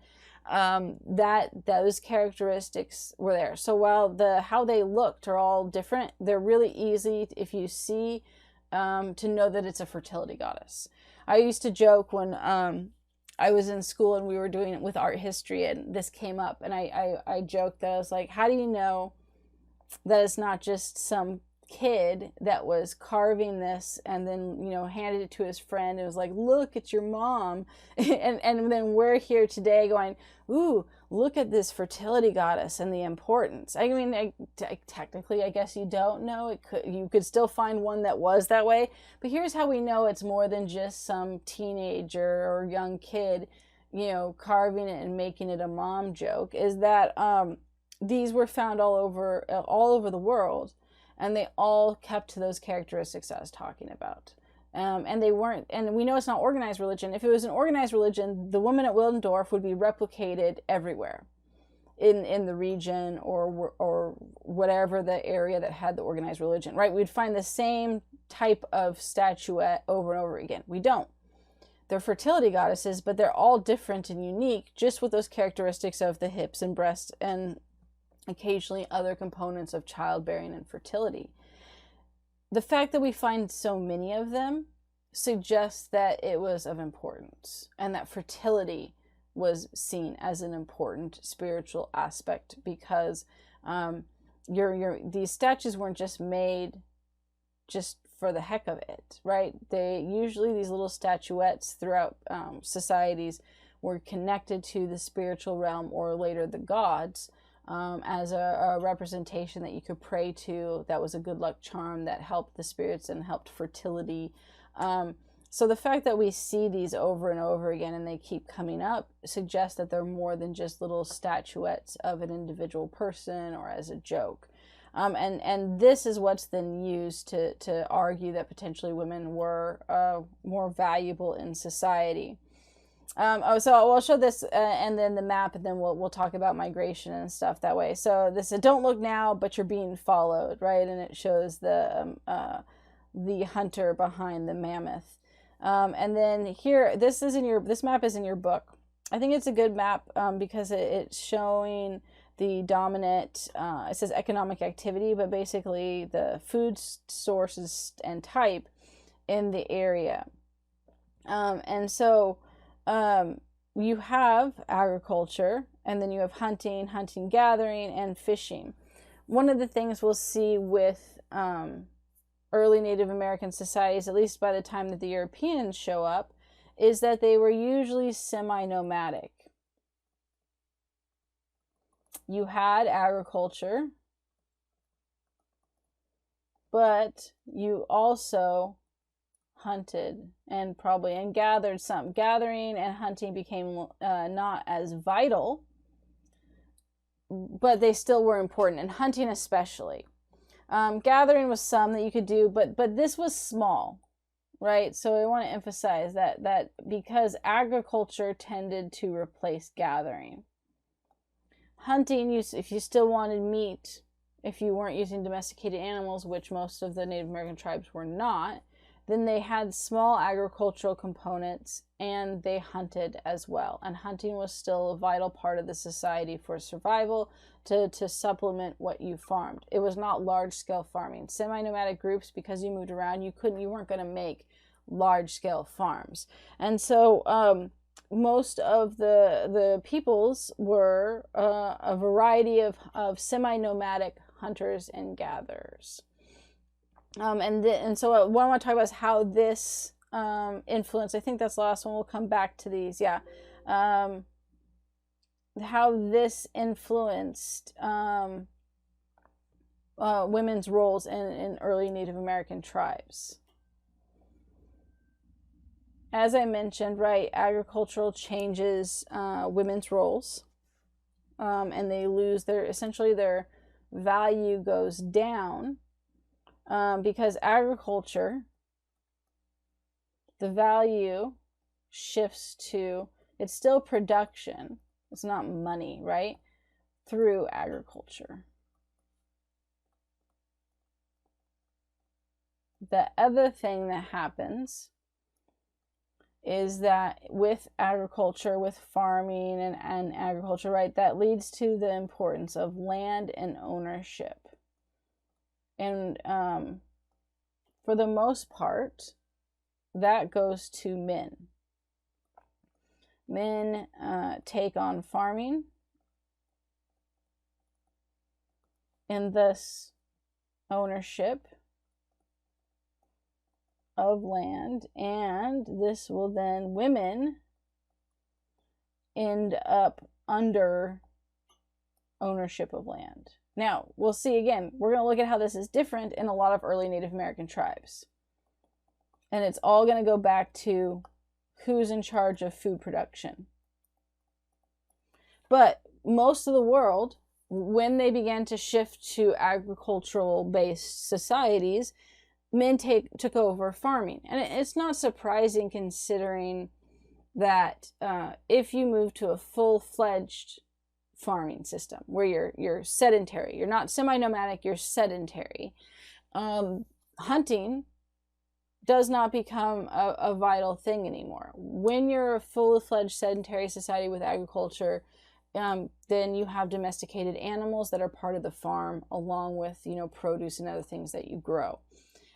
Those characteristics were there. So while how they looked are all different, they're really easy, if you see, to know that it's a fertility goddess. I used to joke when I was in school and we were doing it with art history, and this came up, and I joked that I was like, how do you know that it's not just some kid that was carving this and then, you know, handed it to his friend and was like, look, it's your mom. and then we're here today going, ooh, look at this fertility goddess and the importance. I mean, technically, I guess you don't know. You could still find one that was that way. But here's how we know it's more than just some teenager or young kid, you know, carving it and making it a mom joke, is that these were found all over the world. And they all kept to those characteristics I was talking about. And they weren't, and we know it's not organized religion. If it was an organized religion, the woman at Wildendorf would be replicated everywhere in the region or whatever the area that had the organized religion, right? We'd find the same type of statuette over and over again. We don't. They're fertility goddesses, but they're all different and unique, just with those characteristics of the hips and breasts and occasionally other components of childbearing and fertility. The fact that we find so many of them suggests that it was of importance and that fertility was seen as an important spiritual aspect, because these statues weren't just made just for the heck of it, right? These little statuettes throughout societies were connected to the spiritual realm, or later the gods, as a representation that you could pray to, that was a good luck charm that helped the spirits and helped fertility. So the fact that we see these over and over again and they keep coming up suggests that they're more than just little statuettes of an individual person or as a joke. And this is what's then used to argue that potentially women were more valuable in society. So I'll show this and then the map, and then we'll talk about migration and stuff that way. So this is don't look now, but you're being followed, right? And it shows the hunter behind the mammoth. And then here, this map is in your book. I think it's a good map because it's showing the dominant, it says economic activity, but basically the food sources and type in the area. And so you have agriculture, and then you have hunting, gathering, and fishing. One of the things we'll see with early Native American societies, at least by the time that the Europeans show up, is that they were usually semi-nomadic. You had agriculture, but you also hunted and gathered some. Gathering and hunting became not as vital, but they still were important, and hunting especially. Gathering was some that you could do, but this was small, right? So I want to emphasize that because agriculture tended to replace gathering. Hunting, if you still wanted meat, if you weren't using domesticated animals, which most of the Native American tribes were not, then they had small agricultural components, and they hunted as well. And hunting was still a vital part of the society for survival, to supplement what you farmed. It was not large-scale farming. Semi-nomadic groups, because you moved around, you weren't going to make large-scale farms. And so most of the peoples were a variety of semi-nomadic hunters and gatherers. And so what I want to talk about is how this influence, I think that's the last one, we'll come back to these, yeah, how this influenced women's roles in early Native American tribes. As I mentioned, right, agricultural changes women's roles, and they lose essentially their value goes down, because agriculture, the value shifts to, it's still production, it's not money, right, through agriculture. The other thing that happens is that with agriculture, with farming and agriculture, right, that leads to the importance of land and ownership. And for the most part, that goes to men. Men take on farming, and thus ownership of land, and this will then, women end up under ownership of land. Now, we'll see again, we're going to look at how this is different in a lot of early Native American tribes. And it's all going to go back to who's in charge of food production. But most of the world, when they began to shift to agricultural-based societies, men took over farming. And it's not surprising, considering that if you move to a full-fledged farming system where you're sedentary, you're not semi-nomadic, you're sedentary, hunting does not become a vital thing anymore. When you're a full-fledged sedentary society with agriculture, then you have domesticated animals that are part of the farm, along with, you know, produce and other things that you grow.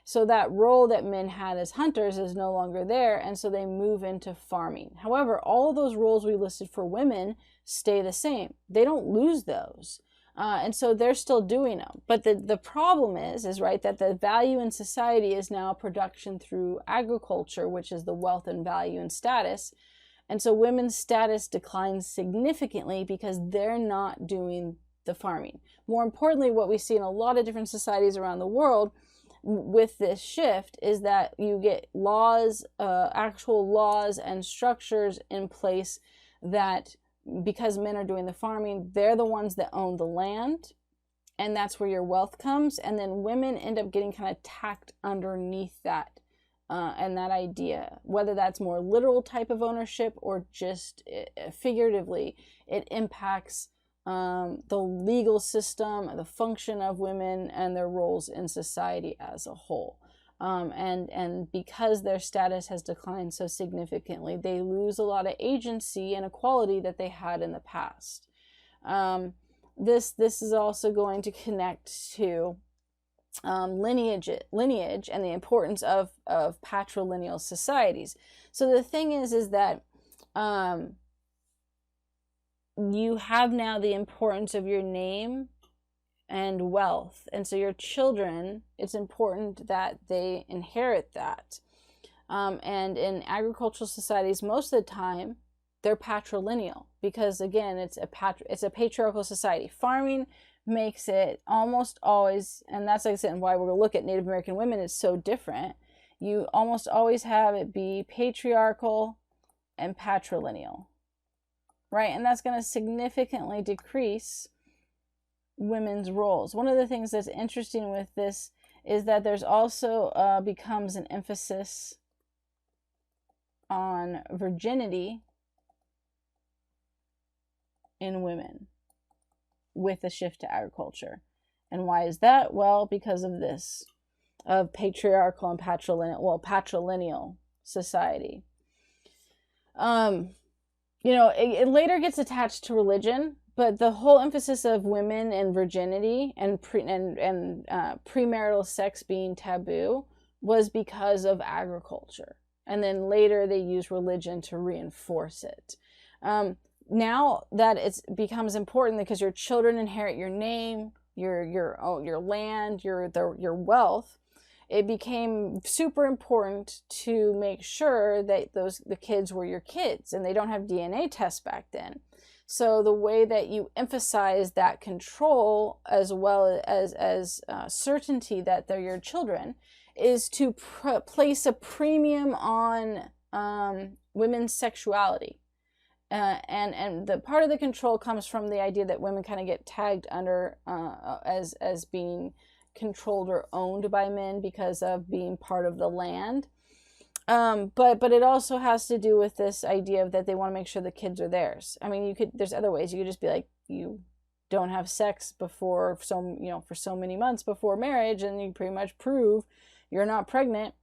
So that role that men had as hunters is no longer there, and so they move into farming. However, all of those roles we listed for women stay the same. They don't lose those. And so they're still doing them. But the problem is right, that the value in society is now production through agriculture, which is the wealth and value and status. And so women's status declines significantly because they're not doing the farming. More importantly, what we see in a lot of different societies around the world with this shift is that you get laws, actual laws and structures in place that, because men are doing the farming, they're the ones that own the land, and that's where your wealth comes. And then women end up getting kind of tacked underneath that, and that idea, whether that's more literal type of ownership or just figuratively, it impacts the legal system, the function of women, and their roles in society as a whole. And because their status has declined so significantly, they lose a lot of agency and equality that they had in the past. This is also going to connect to lineage and the importance of patrilineal societies. So the thing is that you have now the importance of your name and wealth, and so your children, it's important that they inherit that. And in agricultural societies, most of the time they're patrilineal, because again, it's a patriarchal society. Farming makes it almost always, and that's like I said, why we're going to look at Native American women is so different. You almost always have it be patriarchal and patrilineal, right? And that's going to significantly decrease women's roles. One of the things that's interesting with this is that there's also becomes an emphasis on virginity in women with the shift to agriculture. And why is that? Well, because of this, of patriarchal and patrilineal society. You know, it later gets attached to religion, but the whole emphasis of women and virginity and premarital sex being taboo was because of agriculture. And then later they use religion to reinforce it. Now that it becomes important because your children inherit your name, your land, your wealth, it became super important to make sure that the kids were your kids, and they don't have DNA tests back then. So the way that you emphasize that control as well as certainty that they're your children is to place a premium on women's sexuality. And the part of the control comes from the idea that women kind of get tagged under as being controlled or owned by men because of being part of the land. But it also has to do with this idea of that they want to make sure the kids are theirs. I mean, there's other ways. You could just be like, you don't have sex before for so many months before marriage, and you pretty much prove you're not pregnant.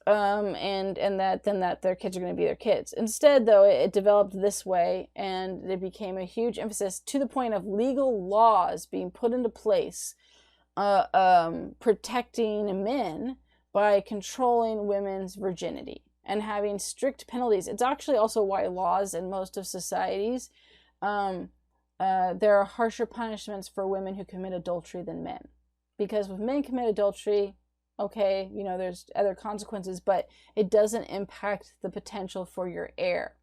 And that their kids are going to be their kids. Instead, though, it developed this way, and it became a huge emphasis to the point of legal laws being put into place, protecting men by controlling women's virginity and having strict penalties. It's actually also why laws in most of societies, there are harsher punishments for women who commit adultery than men. Because if men commit adultery, okay, there's other consequences, but it doesn't impact the potential for your heir.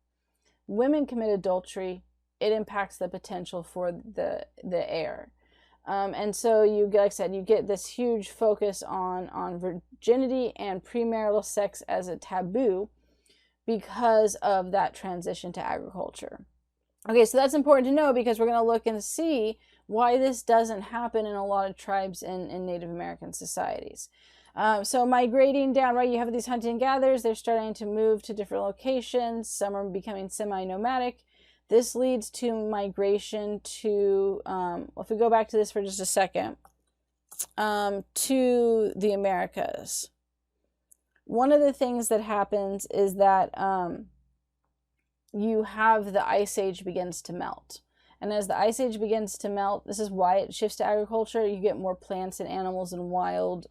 Women commit adultery, it impacts the potential for the heir. And so like I said, you get this huge focus on virginity and premarital sex as a taboo because of that transition to agriculture. Okay, so that's important to know because we're going to look and see why this doesn't happen in a lot of tribes in Native American societies. So migrating down, right, you have these hunting and gatherers, they're starting to move to different locations, some are becoming semi-nomadic. This leads to migration to, if we go back to this for just a second, to the Americas. One of the things that happens is that you have the Ice Age begins to melt. And as the Ice Age begins to melt, this is why it shifts to agriculture, you get more plants and animals and wild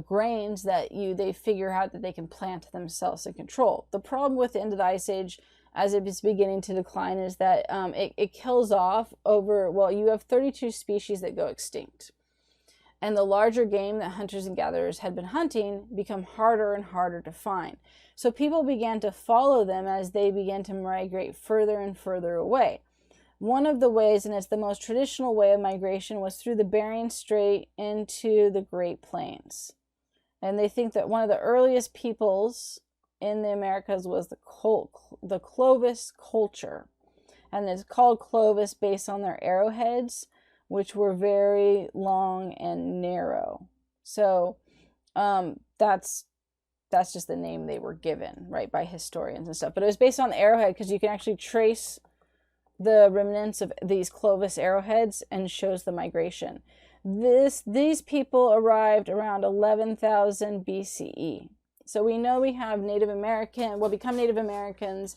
grains that they figure out that they can plant themselves and control. The problem with the end of the Ice Age, as it is beginning to decline, is that it kills off you have 32 species that go extinct. And the larger game that hunters and gatherers had been hunting become harder and harder to find. So people began to follow them as they began to migrate further and further away. One of the ways, and it's the most traditional way of migration, was through the Bering Strait into the Great Plains. And they think that one of the earliest peoples in the Americas was the Clovis Culture. And it's called Clovis based on their arrowheads, which were very long and narrow. So that's just the name they were given, right, by historians and stuff. But it was based on the arrowhead because you can actually trace the remnants of these Clovis arrowheads and shows the migration. These people arrived around 11,000 BCE. So we know we have become Native Americans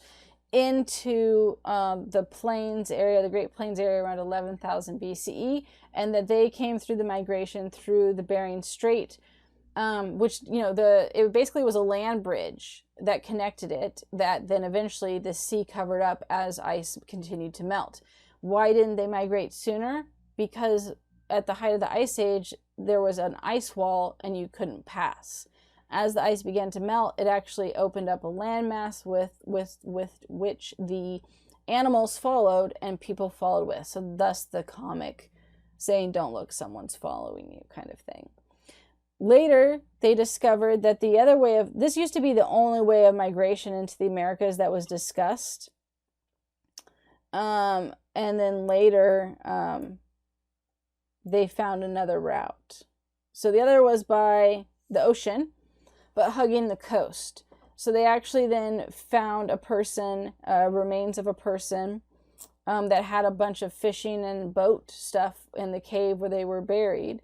into the plains area, the Great Plains area around 11,000 BCE, and that they came through the migration through the Bering Strait, which, it basically was a land bridge that connected it, that then eventually the sea covered up as ice continued to melt. Why didn't they migrate sooner? Because at the height of the Ice Age, there was an ice wall and you couldn't pass. As the ice began to melt, it actually opened up a landmass with which the animals followed and people followed with. So thus the comic saying, "Don't look, someone's following you," kind of thing. Later, they discovered that this used to be the only way of migration into the Americas that was discussed. And then later, they found another route. So the other was by the ocean, but hugging the coast. So they actually then found remains of a person that had a bunch of fishing and boat stuff in the cave where they were buried.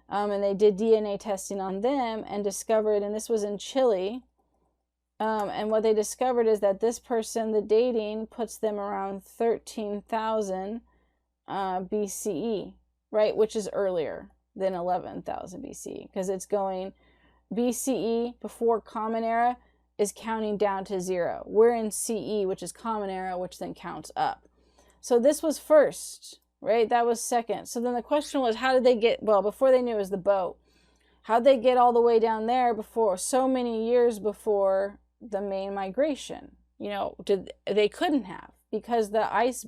And they did DNA testing on them and discovered, and this was in Chile, and what they discovered is that this person, the dating, puts them around 13,000 BCE, right? Which is earlier than 11,000 BCE, because it's going BCE, before Common Era, is counting down to 0. We're in CE, which is Common Era, which then counts up. So this was first, right? That was second. So then the question was, how did they before they knew it was the boat, How'd they get all the way down there before, so many years before the main migration? You know, they couldn't have, because the ice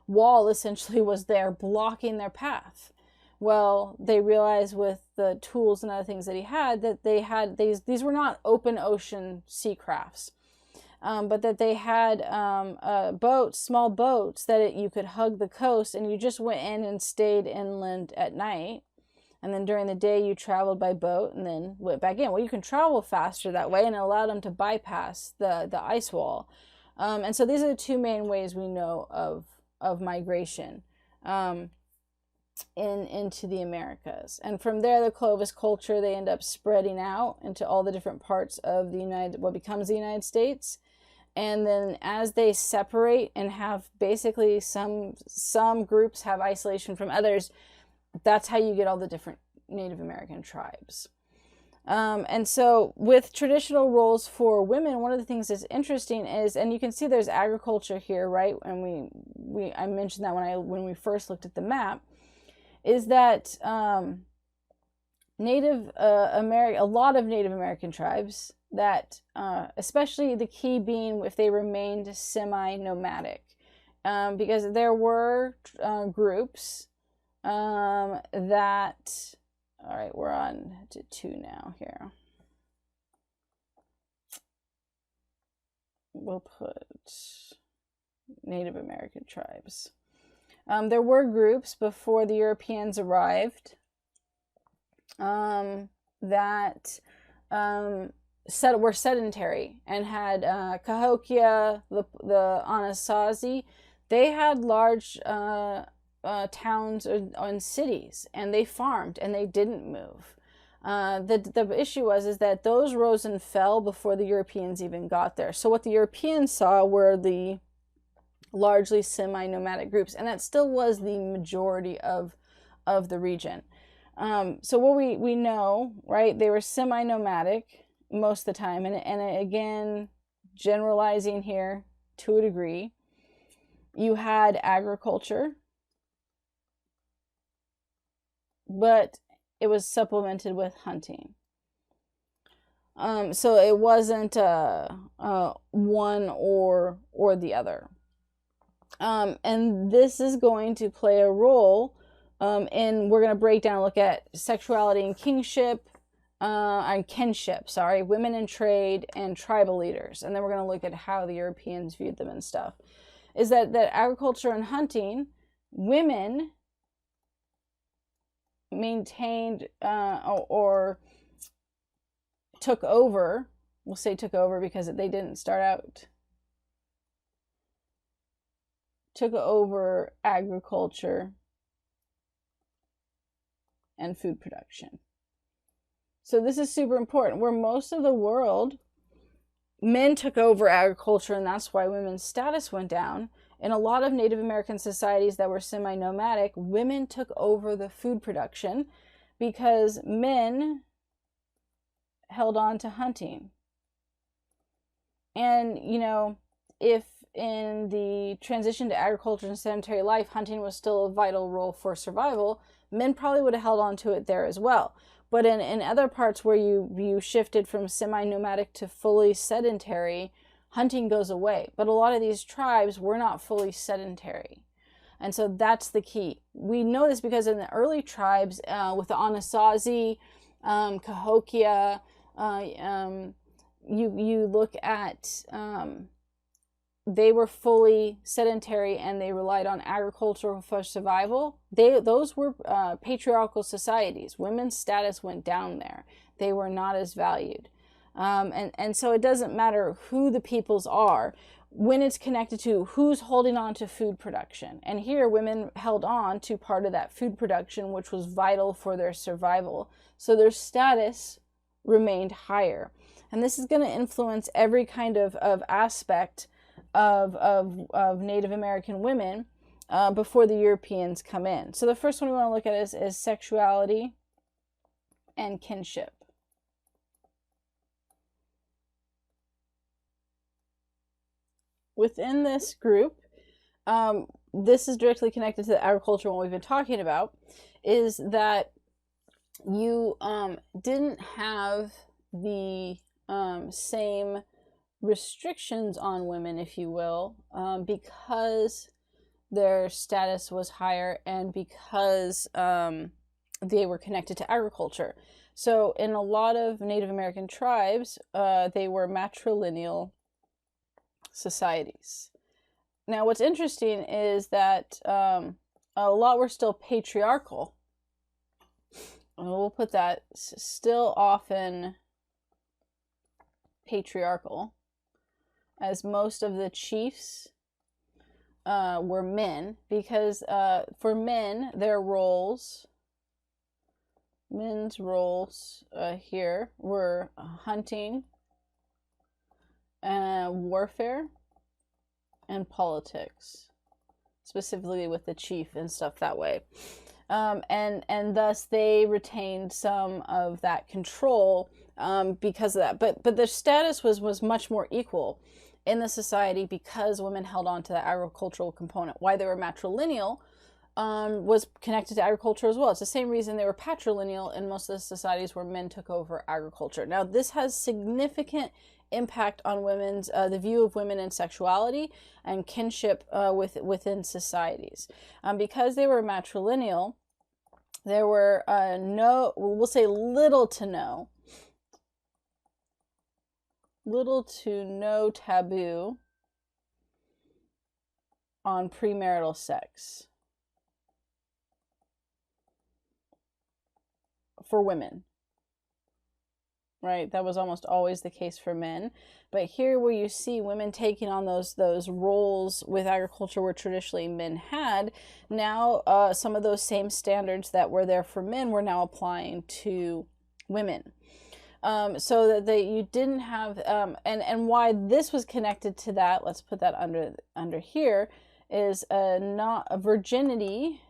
wall essentially was there blocking their path. Well, they realized with the tools and other things that he had, that they had these were not open ocean sea crafts, but that they had boats, small boats, that you could hug the coast, and you just went in and stayed inland at night. And then during the day, you traveled by boat and then went back in. Well, you can travel faster that way, and it allowed them to bypass the ice wall. And so these are the two main ways we know of migration into the Americas. And from there, the Clovis culture, they end up spreading out into all the different parts of what becomes the United States. And then as they separate and have basically some groups have isolation from others, that's how you get all the different Native American tribes. And so with traditional roles for women, one of the things that's interesting is, and you can see there's agriculture here, right? And I mentioned that when we first looked at the map, is that a lot of Native American tribes that, especially the key being if they remained semi-nomadic, because there were groups that, all right, we're on to 2 now here. We'll put Native American tribes. There were groups before the Europeans arrived that were sedentary and had Cahokia, the Anasazi. They had large towns and cities, and they farmed and they didn't move. The issue was that those rose and fell before the Europeans even got there. So what the Europeans saw were the largely semi-nomadic groups, and that still was the majority of the region. So what we know, right, they were semi-nomadic most of the time, and again, generalizing here to a degree, you had agriculture, but it was supplemented with hunting. So it wasn't one or the other. And this is going to play a role in, we're going to break down and look at sexuality and kinship, women in trade and tribal leaders. And then we're going to look at how the Europeans viewed them and stuff. Is that agriculture and hunting, women maintained or took over, we'll say took over because they didn't start out, took over agriculture and food production. So this is super important. Where most of the world, men took over agriculture, and that's why women's status went down. In a lot of Native American societies that were semi-nomadic, women took over the food production because men held on to hunting. And, you know, if in the transition to agriculture and sedentary life, hunting was still a vital role for survival, men probably would have held on to it there as well. But in other parts where you shifted from semi-nomadic to fully sedentary, hunting goes away. But a lot of these tribes were not fully sedentary. And so that's the key. We know this because in the early tribes, with the Anasazi, Cahokia, you look at, they were fully sedentary and they relied on agriculture for survival. Those were patriarchal societies. Women's status went down there. They were not as valued. And so it doesn't matter who the peoples are when it's connected to who's holding on to food production. And here women held on to part of that food production, which was vital for their survival. So their status remained higher. And this is going to influence every kind of aspect of Native American women before the Europeans come in. So the first one we want to look at is sexuality and kinship. Within this group, this is directly connected to the agriculture one we've been talking about, is that you didn't have the same restrictions on women, if you will, because their status was higher and because they were connected to agriculture. So in a lot of Native American tribes, they were matrilineal societies. Now, what's interesting is that a lot were still patriarchal. We'll put that still often patriarchal, as most of the chiefs were men, because for men, their roles, men's roles here were hunting, warfare, and politics, specifically with the chief and stuff that way. And thus they retained some of that control because of that. But their status was much more equal in the society because women held on to the agricultural component. Why they were matrilineal was connected to agriculture as well. It's the same reason they were patrilineal in most of the societies where men took over agriculture. Now, this has significant impact on women's the view of women and sexuality and kinship within societies. Because they were matrilineal, there were we'll say little to no taboo on premarital sex for women. Right, that was almost always the case for men, but here where you see women taking on those roles with agriculture where traditionally men had, now some of those same standards that were there for men were now applying to women, so that you didn't have and why this was connected to that. Let's put that under here is not a virginity.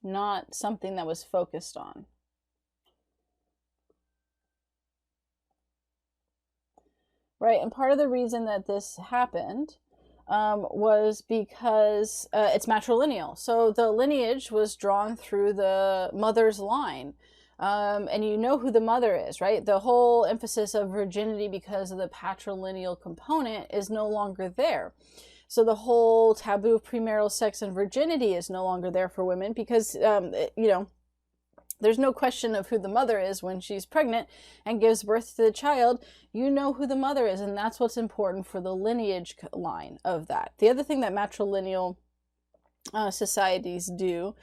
Not something that was focused on. Right, and part of the reason that this happened was because it's matrilineal. So the lineage was drawn through the mother's line. And you know who the mother is, right? The whole emphasis of virginity because of the patrilineal component is no longer there. So the whole taboo of premarital sex and virginity is no longer there for women because, there's no question of who the mother is when she's pregnant and gives birth to the child. You know who the mother is, and that's what's important for the lineage line of that. The other thing that matrilineal societies do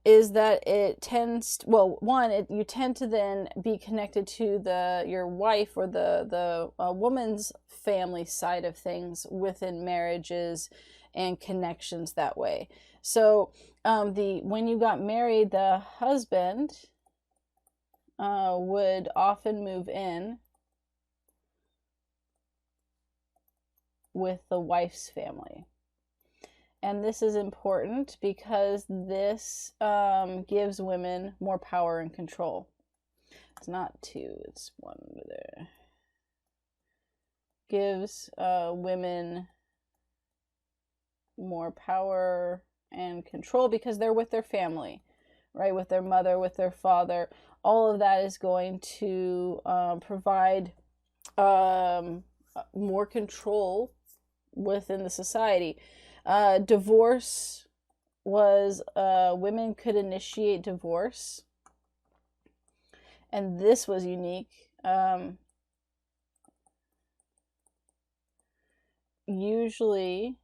is that it tends, you tend to then be connected to your wife or the woman's family side of things within marriages and connections that way. So when you got married, the husband would often move in with the wife's family. And this is important because this gives women more power and control. It's not two, it's one over there. Gives women more power and control because they're with their family, right? With their mother, with their father. All of that is going to provide more control within the society. Divorce was, women could initiate divorce, and this was unique. Usually,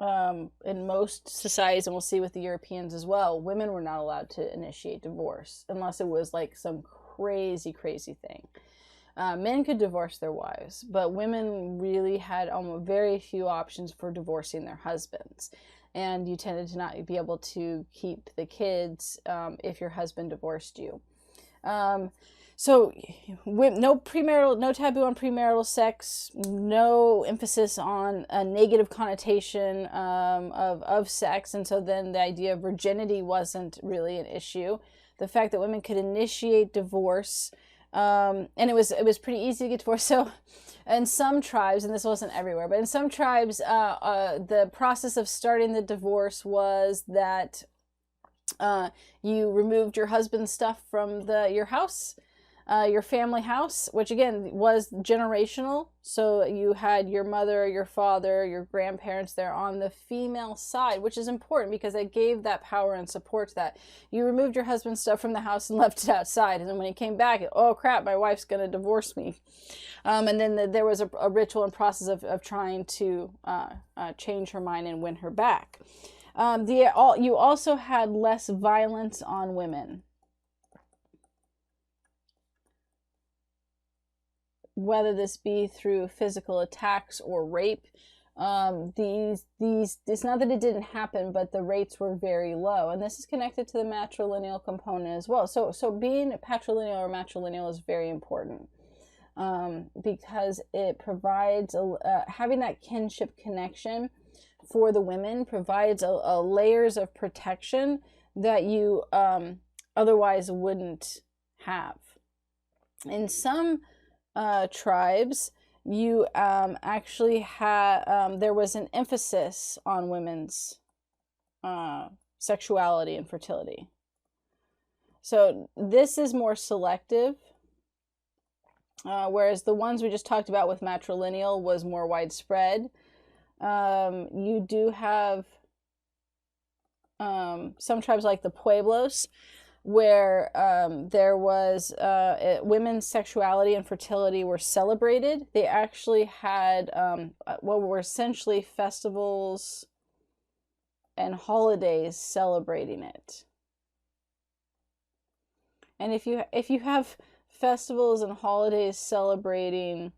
in most societies, and we'll see with the Europeans as well, women were not allowed to initiate divorce unless it was like some crazy thing. Men could divorce their wives, but women really had almost very few options for divorcing their husbands. And you tended to not be able to keep the kids if your husband divorced you. So no taboo on premarital sex, no emphasis on a negative connotation of sex. And so then the idea of virginity wasn't really an issue. The fact that women could initiate divorce And it was pretty easy to get divorced. So in some tribes, and this wasn't everywhere, but in some tribes, the process of starting the divorce was that you removed your husband's stuff from your house, your family house, which again was generational. So you had your mother, your father, your grandparents there on the female side, which is important because it gave that power and support to that. You removed your husband's stuff from the house and left it outside. And then when he came back, oh crap, my wife's going to divorce me. And then there was a ritual and process of trying to change her mind and win her back. You also had less violence on women. Whether this be through physical attacks or rape, it's not that it didn't happen, but the rates were very low, and this is connected to the matrilineal component as well. So being patrilineal or matrilineal is very important, because it provides having that kinship connection for the women provides a layers of protection that you otherwise wouldn't have. In some tribes, you actually had there was an emphasis on women's sexuality and fertility. So this is more selective, whereas the ones we just talked about with matrilineal was more widespread. You do have some tribes like the Pueblos, where there was women's sexuality and fertility were celebrated. They actually had what were essentially festivals and holidays celebrating it. And if you have festivals and holidays celebrating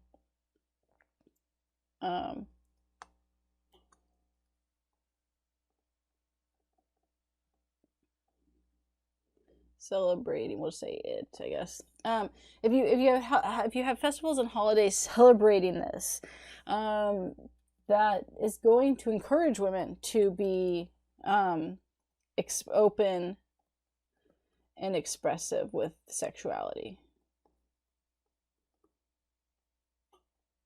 we'll say it, I guess. If you have festivals and holidays celebrating this, that is going to encourage women to be open and expressive with sexuality.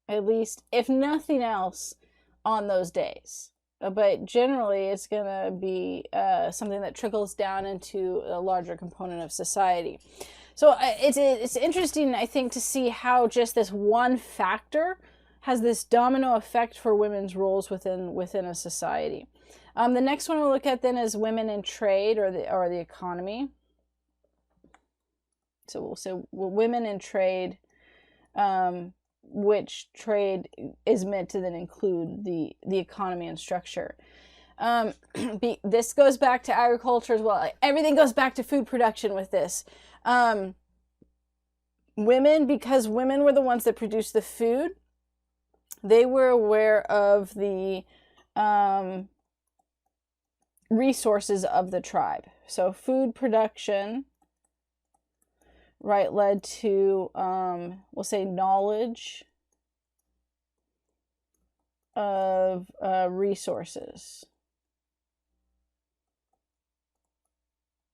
At least, if nothing else, on those days. But generally, it's going to be something that trickles down into a larger component of society. So it's interesting, I think, to see how just this one factor has this domino effect for women's roles within a society. The next one we'll look at then is women in trade or the economy. So we'll say women in trade, which trade is meant to then include the economy and structure. This goes back to agriculture as well. Everything goes back to food production with this. Women, because women were the ones that produced the food, they were aware of the resources of the tribe. So food production, right, led to, we'll say, knowledge of resources.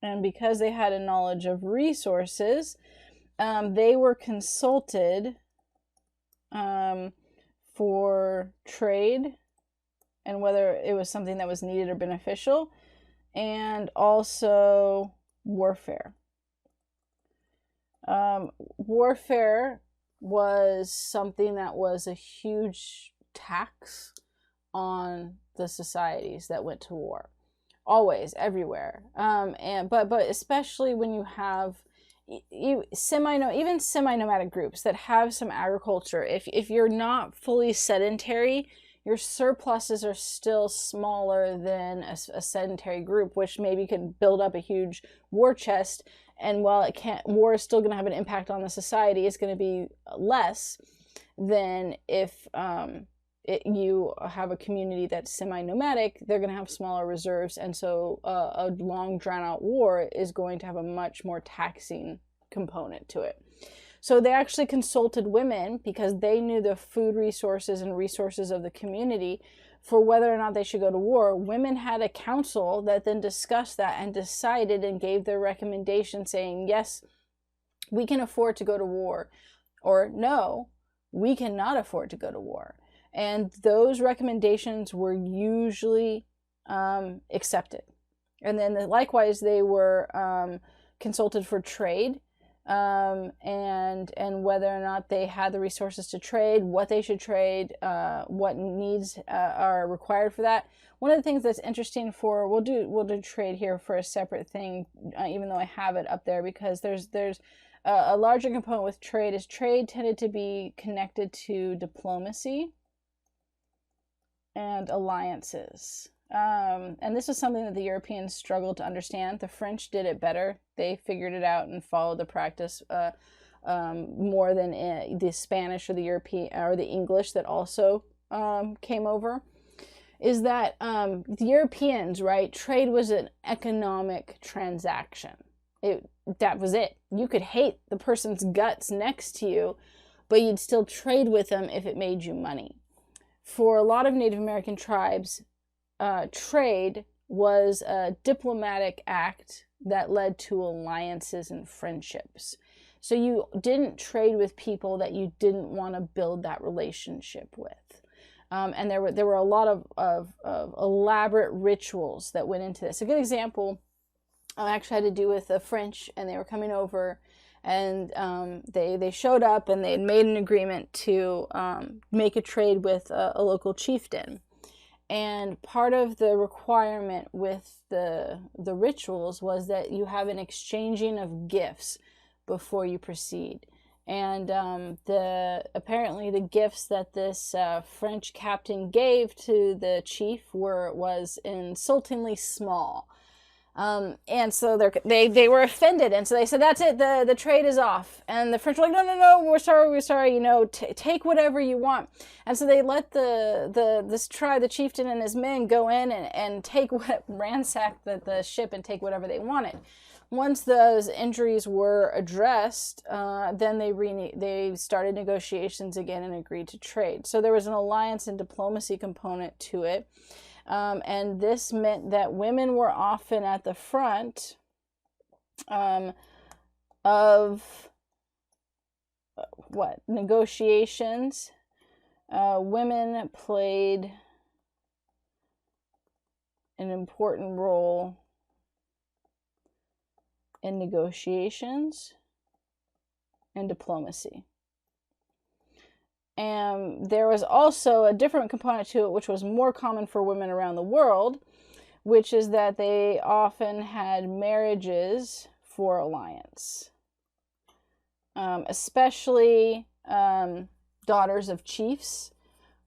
And because they had a knowledge of resources, they were consulted for trade and whether it was something that was needed or beneficial, and also warfare. Warfare was something that was a huge tax on the societies that went to war. Always, everywhere. But especially when you have even semi-nomadic groups that have some agriculture. If you're not fully sedentary, your surpluses are still smaller than a sedentary group, which maybe could build up a huge war chest. And while war is still going to have an impact on the society, it's going to be less than if you have a community that's semi-nomadic. They're going to have smaller reserves, and so a long, drawn-out war is going to have a much more taxing component to it. So they actually consulted women because they knew the food resources and resources of the community for whether or not they should go to war. Women had a council that then discussed that and decided and gave their recommendation saying, yes, we can afford to go to war, or no, we cannot afford to go to war. And those recommendations were usually accepted. And then likewise, they were consulted for trade, and whether or not they had the resources to trade, what they should trade, what needs are required for that. One of the things that's interesting for, we'll do trade here for a separate thing, even though I have it up there, because there's a larger component with trade. Is trade tended to be connected to diplomacy and alliances. And this was something that the Europeans struggled to understand. The French did it better. They figured it out and followed the practice more than the Spanish or the European or the English that also came over. Is that the Europeans, right? Trade was an economic transaction. That was it. You could hate the person's guts next to you, but you'd still trade with them if it made you money. For a lot of Native American tribes, trade was a diplomatic act that led to alliances and friendships. So you didn't trade with people that you didn't want to build that relationship with. And there were a lot of elaborate rituals that went into this. A good example actually had to do with the French, and they were coming over, and they showed up, and they had made an agreement to make a trade with a local chieftain. And part of the requirement with the rituals was that you have an exchanging of gifts before you proceed. And apparently the gifts that this French captain gave to the chief was insultingly small. And so they were offended, and so they said, "That's it. The trade is off." And the French were like, "No, we're sorry. You know, take whatever you want." And so they let this tribe, the chieftain and his men, go in and ransack the ship and take whatever they wanted. Once those injuries were addressed, then they started negotiations again and agreed to trade. So there was an alliance and diplomacy component to it. And this meant that women were often at the front of negotiations. Women played an important role in negotiations and diplomacy. And there was also a different component to it, which was more common for women around the world, which is that they often had marriages for alliance. Especially daughters of chiefs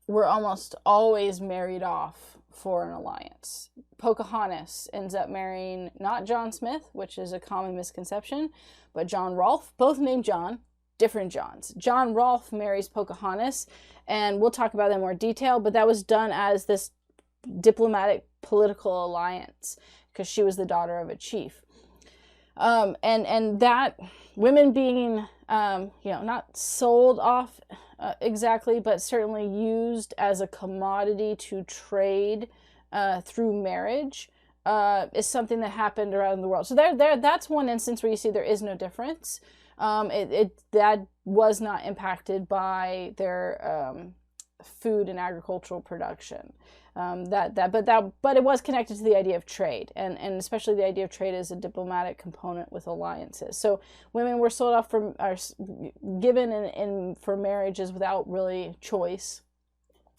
were almost always married off for an alliance. Pocahontas ends up marrying not John Smith, which is a common misconception, but John Rolfe, both named John, different Johns. John Rolfe marries Pocahontas, and we'll talk about that in more detail, but that was done as this diplomatic political alliance because she was the daughter of a chief. And that women being, not sold off exactly, but certainly used as a commodity to trade through marriage is something that happened around the world. So that's one instance where you see there is no difference. That was not impacted by their food and agricultural production. But it was connected to the idea of trade, and especially the idea of trade as a diplomatic component with alliances. So women were sold off given for marriages without really choice,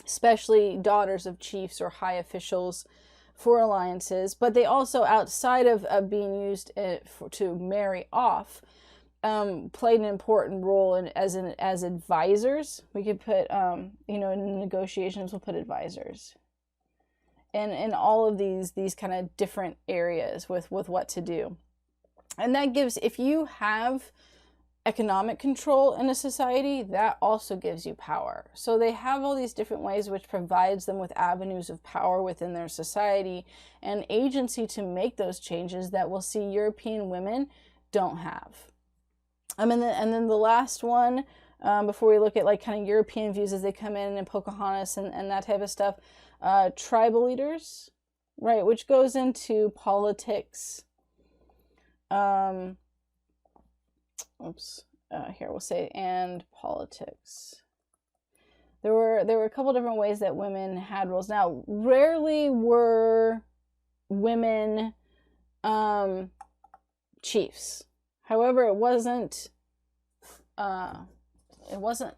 especially daughters of chiefs or high officials for alliances. But they also, outside of being used to marry off, played an important role as advisors. We could put, in negotiations, we'll put advisors. And in all of these kind of different areas with what to do. And that gives, if you have economic control in a society, that also gives you power. So they have all these different ways which provides them with avenues of power within their society and agency to make those changes that we'll see European women don't have. And then the last one, before we look at like kind of European views as they come in and Pocahontas and that type of stuff, tribal leaders, right, which goes into politics. here we'll say, and politics. There were a couple different ways that women had roles. Now, rarely were women chiefs. However, it wasn't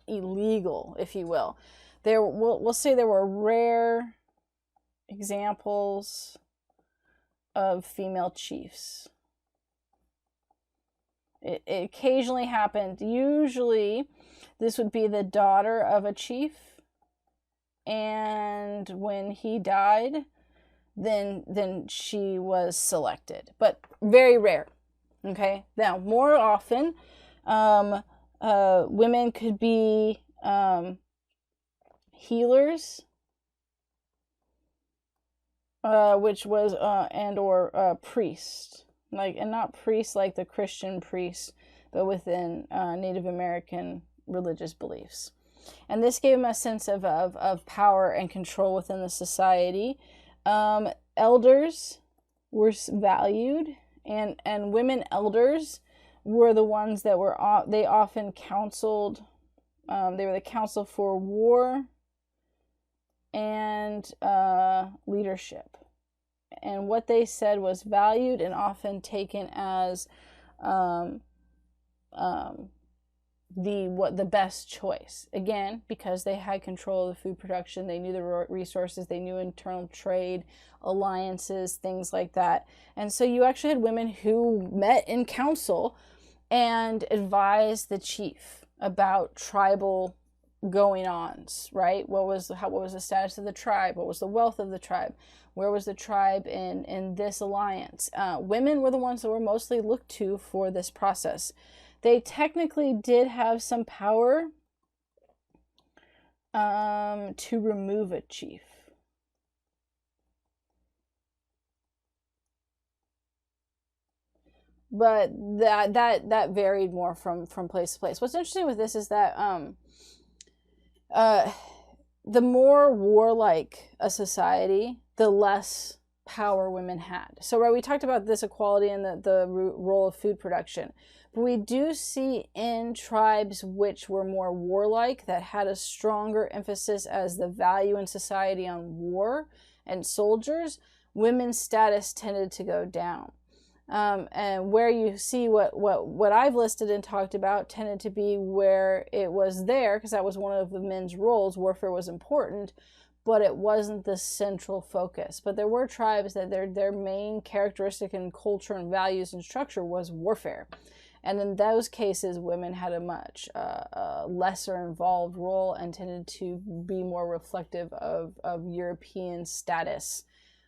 illegal, if you will. We'll say there were rare examples of female chiefs. It occasionally happened. Usually, this would be the daughter of a chief, and when he died, then she was selected. But very rare. Okay. Now, more often, women could be healers, which was and or priest. And not priests like the Christian priests, but within Native American religious beliefs. And this gave them a sense of power and control within the society. Elders were valued, and women elders were the ones that they often counseled. They were the counsel for war and leadership. And what they said was valued and often taken as the best choice. Again, because they had control of the food production, they knew the resources, they knew internal trade, alliances, things like that. And so you actually had women who met in council and advised the chief about tribal going-ons, right? What was the status of the tribe? What was the wealth of the tribe? Where was the tribe in this alliance? Women were the ones that were mostly looked to for this process. They technically did have some power to remove a chief. But that varied more from place to place. What's interesting with this is that the more warlike a society, the less power women had. So, right, we talked about this equality and the role of food production. But we do see in tribes which were more warlike, that had a stronger emphasis as the value in society on war and soldiers, women's status tended to go down. And where you see what I've listed and talked about tended to be where it was there, because that was one of the men's roles. Warfare was important, but it wasn't the central focus. But there were tribes that their main characteristic and culture and values and structure was warfare. And in those cases, women had a much lesser involved role and tended to be more reflective of European status.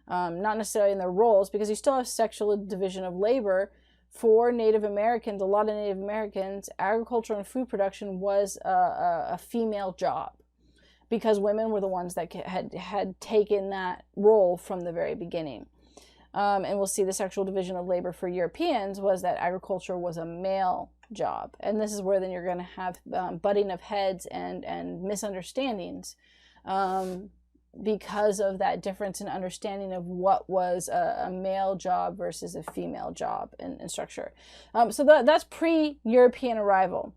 Not necessarily in their roles, because you still have sexual division of labor. For Native Americans, a lot of Native Americans, agriculture and food production was a female job, because women were the ones that had taken that role from the very beginning. And we'll see the sexual division of labor for Europeans was that agriculture was a male job. And this is where then you're going to have butting of heads and misunderstandings because of that difference in understanding of what was a male job versus a female job in structure. So that's pre-European arrival.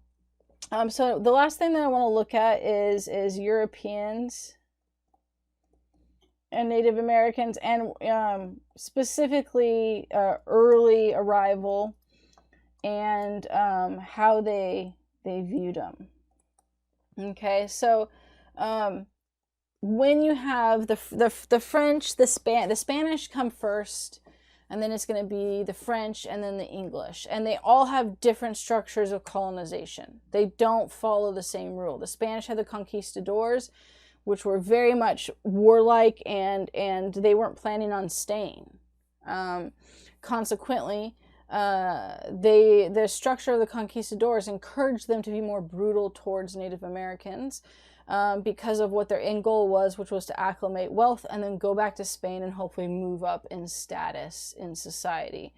So the last thing that I want to look at is Europeans and Native Americans, and specifically early arrival and how they viewed them. Okay, so when you have the French, the Spanish come first, and then it's going to be the French and then the English, and they all have different structures of colonization. They don't follow the same rule. The Spanish had the conquistadors, which were very much warlike, and they weren't planning on staying. Consequently, the structure of the conquistadors encouraged them to be more brutal towards Native Americans because of what their end goal was, which was to acclimate wealth and then go back to Spain and hopefully move up in status in society.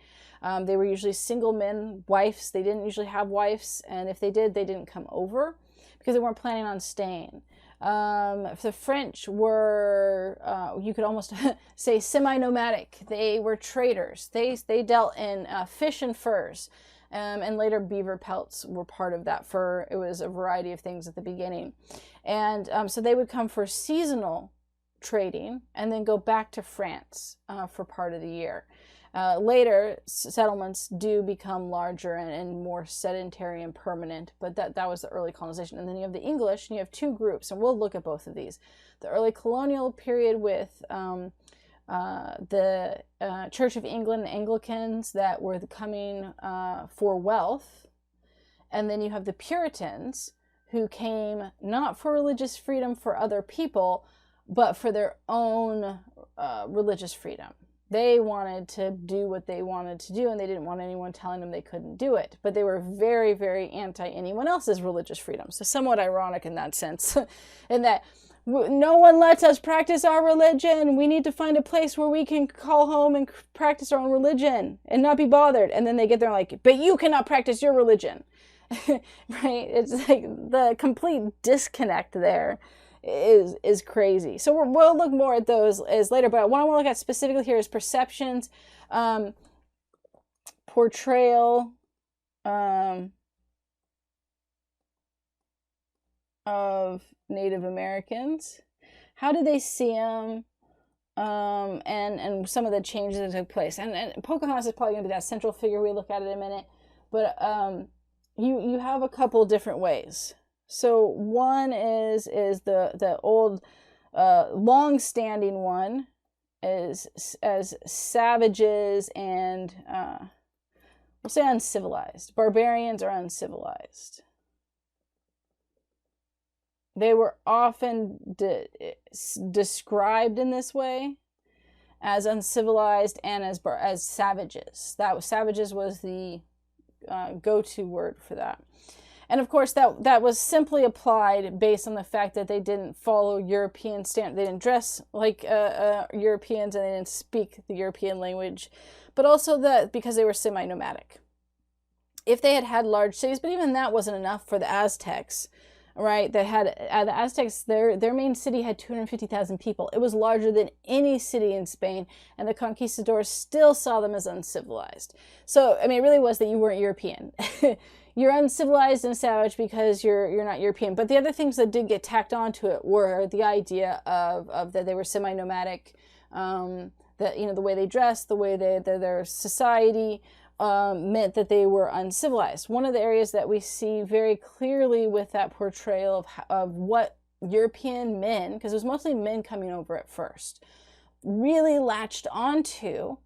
They were usually single men, wives. They didn't usually have wives, and if they did, they didn't come over because they weren't planning on staying. The French were, you could almost say, semi-nomadic. They were traders. They dealt in fish and furs. And later beaver pelts were part of that fur. It was a variety of things at the beginning. And so they would come for seasonal trading and then go back to France for part of the year. Later, settlements do become larger and more sedentary and permanent, but that was the early colonization. And then you have the English, and you have two groups, and we'll look at both of these. The early colonial period with the Church of England, Anglicans that were coming for wealth, and then you have the Puritans who came not for religious freedom for other people, but for their own religious freedom. They wanted to do what they wanted to do, and they didn't want anyone telling them they couldn't do it. But they were very, very anti anyone else's religious freedom. So somewhat ironic in that sense, in that no one lets us practice our religion. We need to find a place where we can call home and practice our own religion and not be bothered. And then they get there and like, but you cannot practice your religion. Right? It's like the complete disconnect there is crazy. So we'll look more at those as later, but what I want to look at specifically here is perceptions, portrayal of Native Americans. How did they see them? And some of the changes that took place. And Pocahontas is probably going to be that central figure we look at in a minute, but you have a couple different ways. So one is the old, long-standing one is as savages and we'll say uncivilized. Barbarians are uncivilized. They were often described in this way as uncivilized and as savages. Savages was the go-to word for that. And of course, that was simply applied based on the fact that they didn't follow European standards. They didn't dress like Europeans, and they didn't speak the European language, but also that because they were semi-nomadic. If they had large cities, but even that wasn't enough for the Aztecs, right? They had the Aztecs. Their main city had 250,000 people. It was larger than any city in Spain, and the conquistadors still saw them as uncivilized. So I mean, it really was that you weren't European. You're uncivilized and savage because you're not European. But the other things that did get tacked onto it were the idea of that they were semi-nomadic, that the way they dressed, the way their society meant that they were uncivilized. One of the areas that we see very clearly with that portrayal of what European men, because it was mostly men coming over at first, really latched onto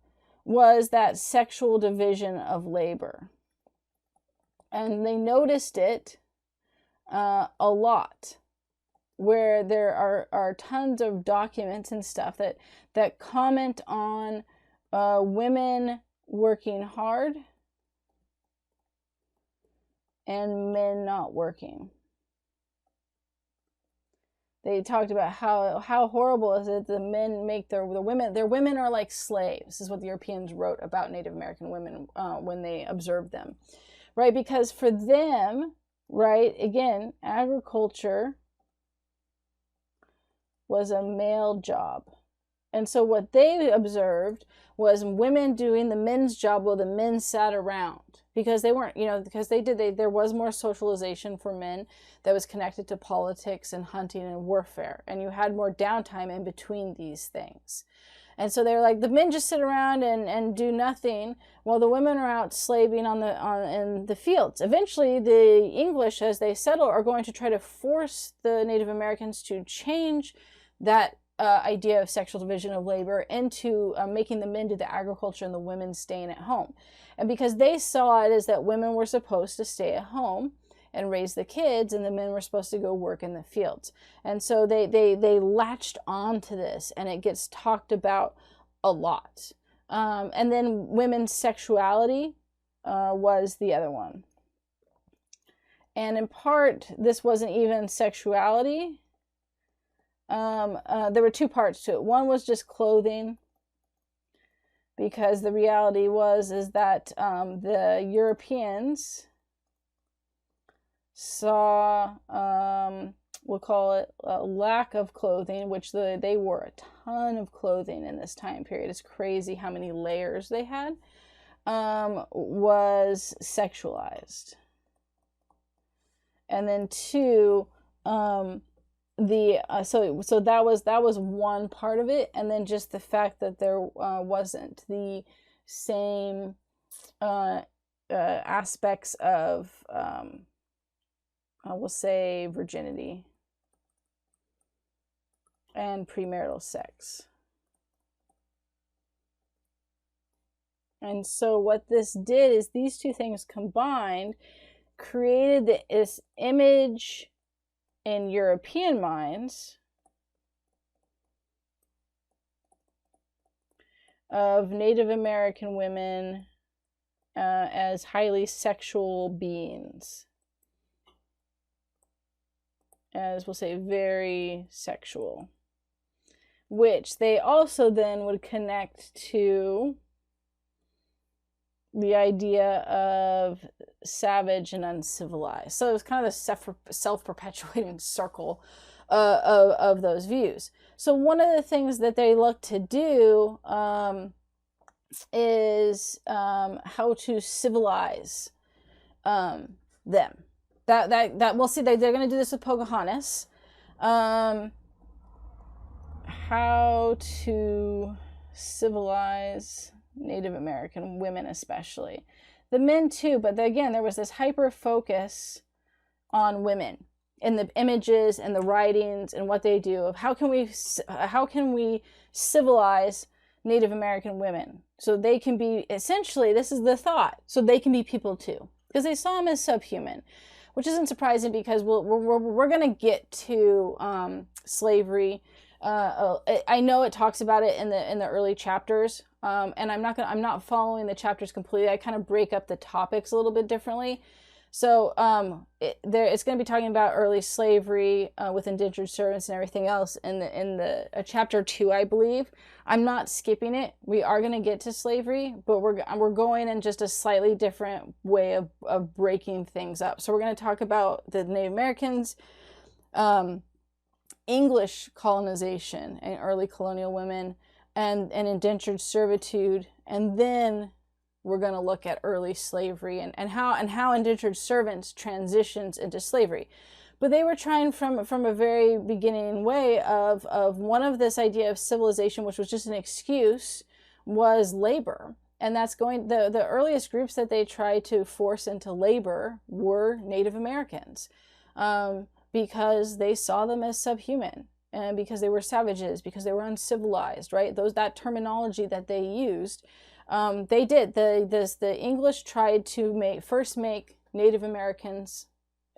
was that sexual division of labor. And they noticed it a lot, where there are tons of documents and stuff that comment on women working hard and men not working. They talked about how horrible is it the men make their women are like slaves, is what the Europeans wrote about Native American women when they observed them. Right, because for them, right, again, agriculture was a male job. And so what they observed was women doing the men's job while the men sat around. Because they weren't, because there was more socialization for men that was connected to politics and hunting and warfare. And you had more downtime in between these things. And so they're like, the men just sit around and do nothing while the women are out slaving in the fields. Eventually, the English, as they settle, are going to try to force the Native Americans to change that idea of sexual division of labor into making the men do the agriculture and the women staying at home. And because they saw it as that women were supposed to stay at home and raise the kids, and the men were supposed to go work in the fields. And so they latched onto this, and it gets talked about a lot. And then women's sexuality was the other one. And in part, this wasn't even sexuality. There were two parts to it. One was just clothing, because the reality is that the Europeans saw, we'll call it a lack of clothing, which they wore a ton of clothing in this time period. It's crazy how many layers they had. was sexualized. And then two, so that was one part of it, and then just the fact that there wasn't the same aspects of I will say virginity and premarital sex. And so what this did is these two things combined created this image in European minds of Native American women as highly sexual beings, as we'll say, very sexual, which they also then would connect to the idea of savage and uncivilized. So it was kind of a self-perpetuating circle of those views. So one of the things that they look to do is how to civilize them. That we'll see. They're going to do this with Pocahontas. How to civilize Native American women, especially the men too, but again there was this hyper focus on women in the images and the writings and what they do of how can we civilize Native American women so they can be, essentially this is the thought, so they can be people too, because they saw them as subhuman, which isn't surprising because we're going to get to slavery. I know it talks about it in the early chapters, and I'm not following the chapters completely. I kind of break up the topics a little bit differently. So it's going to be talking about early slavery with indentured servants and everything else in the chapter 2, I believe. I'm not skipping it. We are going to get to slavery, but we're going in just a slightly different way of breaking things up. So we're going to talk about the Native Americans, English colonization and early colonial women, and indentured servitude, and then we're going to look at early slavery and how indentured servants transitions into slavery. But they were trying from a very beginning way of one of this idea of civilization, which was just an excuse, was labor. And that's the earliest groups that they tried to force into labor were Native Americans, because they saw them as subhuman, and because they were savages, because they were uncivilized, right? That terminology that they used, they did. The English tried to first make Native Americans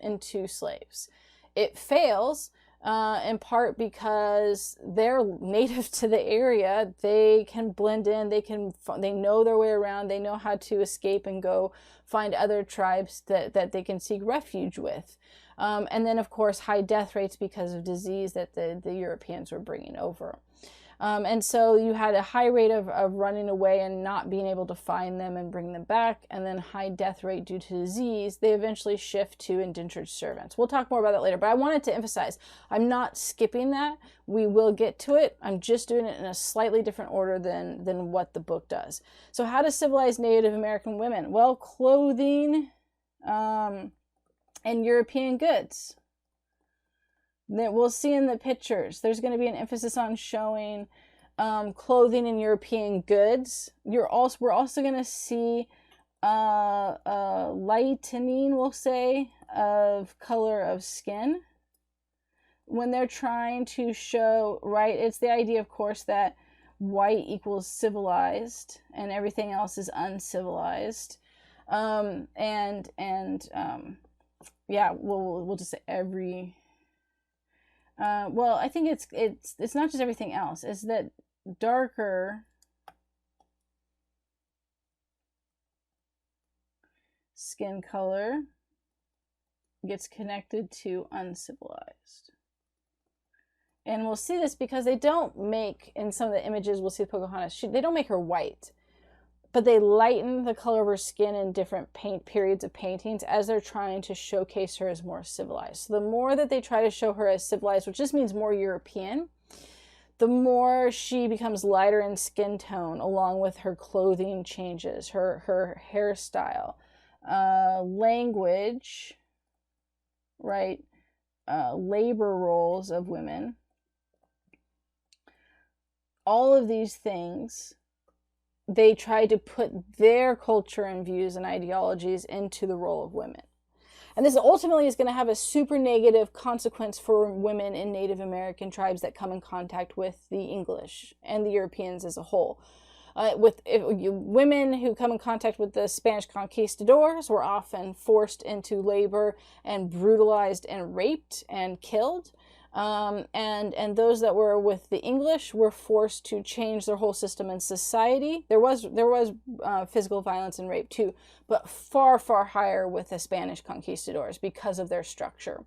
into slaves. It fails in part because they're native to the area. They can blend in. They know their way around. They know how to escape and go find other tribes that they can seek refuge with. And then, of course, high death rates because of disease that the Europeans were bringing over. And so you had a high rate of running away and not being able to find them and bring them back, and then high death rate due to disease. They eventually shift to indentured servants. We'll talk more about that later, but I wanted to emphasize, I'm not skipping that. We will get to it. I'm just doing it in a slightly different order than what the book does. So how to civilize Native American women? Well, clothing, and European goods. That we'll see in the pictures. There's going to be an emphasis on showing clothing and European goods. We're also going to see lightening, we'll say, of color of skin when they're trying to show, right? It's the idea, of course, that white equals civilized and everything else is uncivilized. Yeah, we'll just say every. Well, I think it's not just everything else. It's that darker skin color gets connected to uncivilized. And we'll see this because they don't make, in some of the images we'll see Pocahontas, they don't make her white, but they lighten the color of her skin in different periods of paintings as they're trying to showcase her as more civilized. So the more that they try to show her as civilized, which just means more European, the more she becomes lighter in skin tone, along with her clothing changes, her hairstyle, language, right? Labor roles of women. All of these things, they try to put their culture and views and ideologies into the role of women. And this ultimately is going to have a super negative consequence for women in Native American tribes that come in contact with the English and the Europeans as a whole. Women who come in contact with the Spanish conquistadors were often forced into labor and brutalized and raped and killed. And those that were with the English were forced to change their whole system in society. There was physical violence and rape too, but far, far higher with the Spanish conquistadors because of their structure.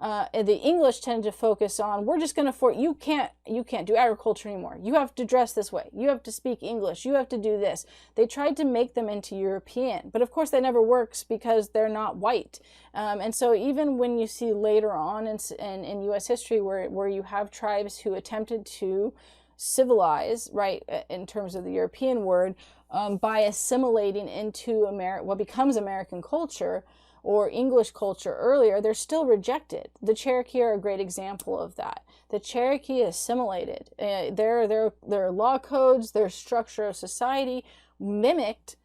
The English tend to focus on, we're just going to you can't do agriculture anymore. You have to dress this way. You have to speak English. You have to do this. They tried to make them into European, but of course that never works because they're not white. And so even when you see later on in U.S. history where you have tribes who attempted to civilize, right, in terms of the European word, by assimilating into what becomes American culture, or English culture earlier, they're still rejected. The Cherokee are a great example of that. The Cherokee assimilated. Their law codes, their structure of society mimicked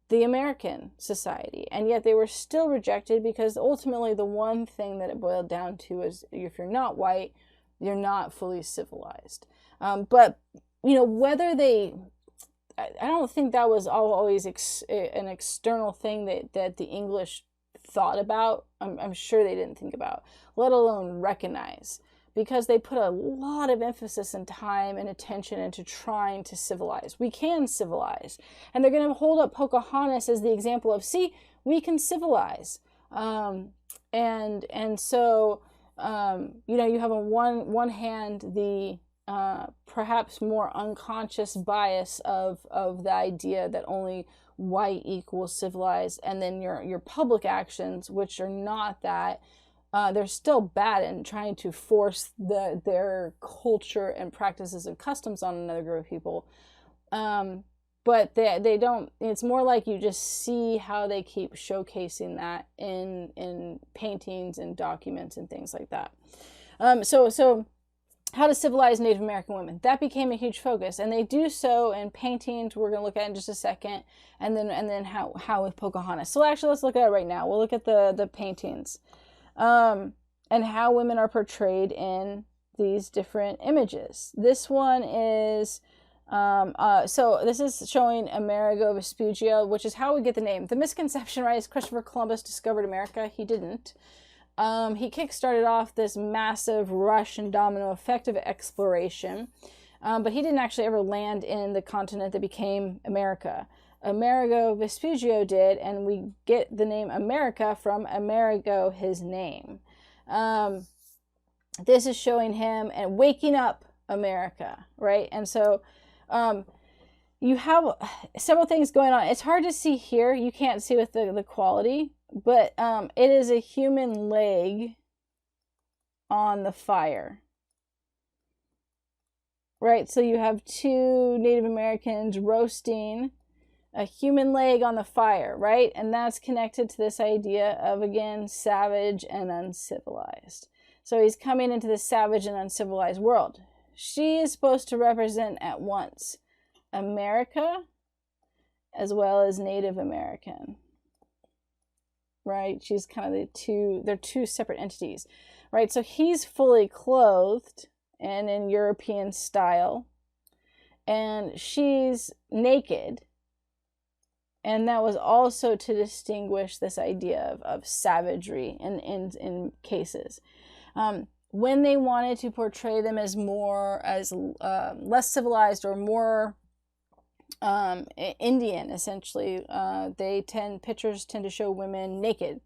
the American society, and yet they were still rejected because ultimately the one thing that it boiled down to is if you're not white, you're not fully civilized. But whether I don't think that was always an external thing that the English thought about. I'm sure they didn't think about, let alone recognize, because they put a lot of emphasis and time and attention into trying to civilize. We can civilize. And they're going to hold up Pocahontas as the example of, see, we can civilize. And so, you have on one hand the perhaps more unconscious bias of the idea that only white equals civilized, and then your public actions, which are not that, they're still bad in trying to force their culture and practices and customs on another group of people. But they don't, it's more like you just see how they keep showcasing that in paintings and documents and things like that. So how to civilize Native American women. That became a huge focus, and they do so in paintings we're going to look at in just a second, and then how with Pocahontas. So actually, let's look at it right now. We'll look at the paintings and how women are portrayed in these different images. This one is, so this is showing Amerigo Vespucci, which is how we get the name. The misconception, right, is Christopher Columbus discovered America. He didn't. He kickstarted off this massive rush and domino effect of exploration, but he didn't actually ever land in the continent that became America. Amerigo Vespucci did, and we get the name America from Amerigo, his name. This is showing him and waking up America, right? And so you have several things going on. It's hard to see here. You can't see with the quality, but it is a human leg on the fire, right? So you have two Native Americans roasting a human leg on the fire, right? And that's connected to this idea of, again, savage and uncivilized. So he's coming into the savage and uncivilized world. She is supposed to represent at once America as well as Native American, right? She's kind of they're two separate entities, right? So he's fully clothed and in European style, and she's naked. And that was also to distinguish this idea of savagery in cases. When they wanted to portray them as less civilized or more Indian, essentially, pictures tend to show women naked.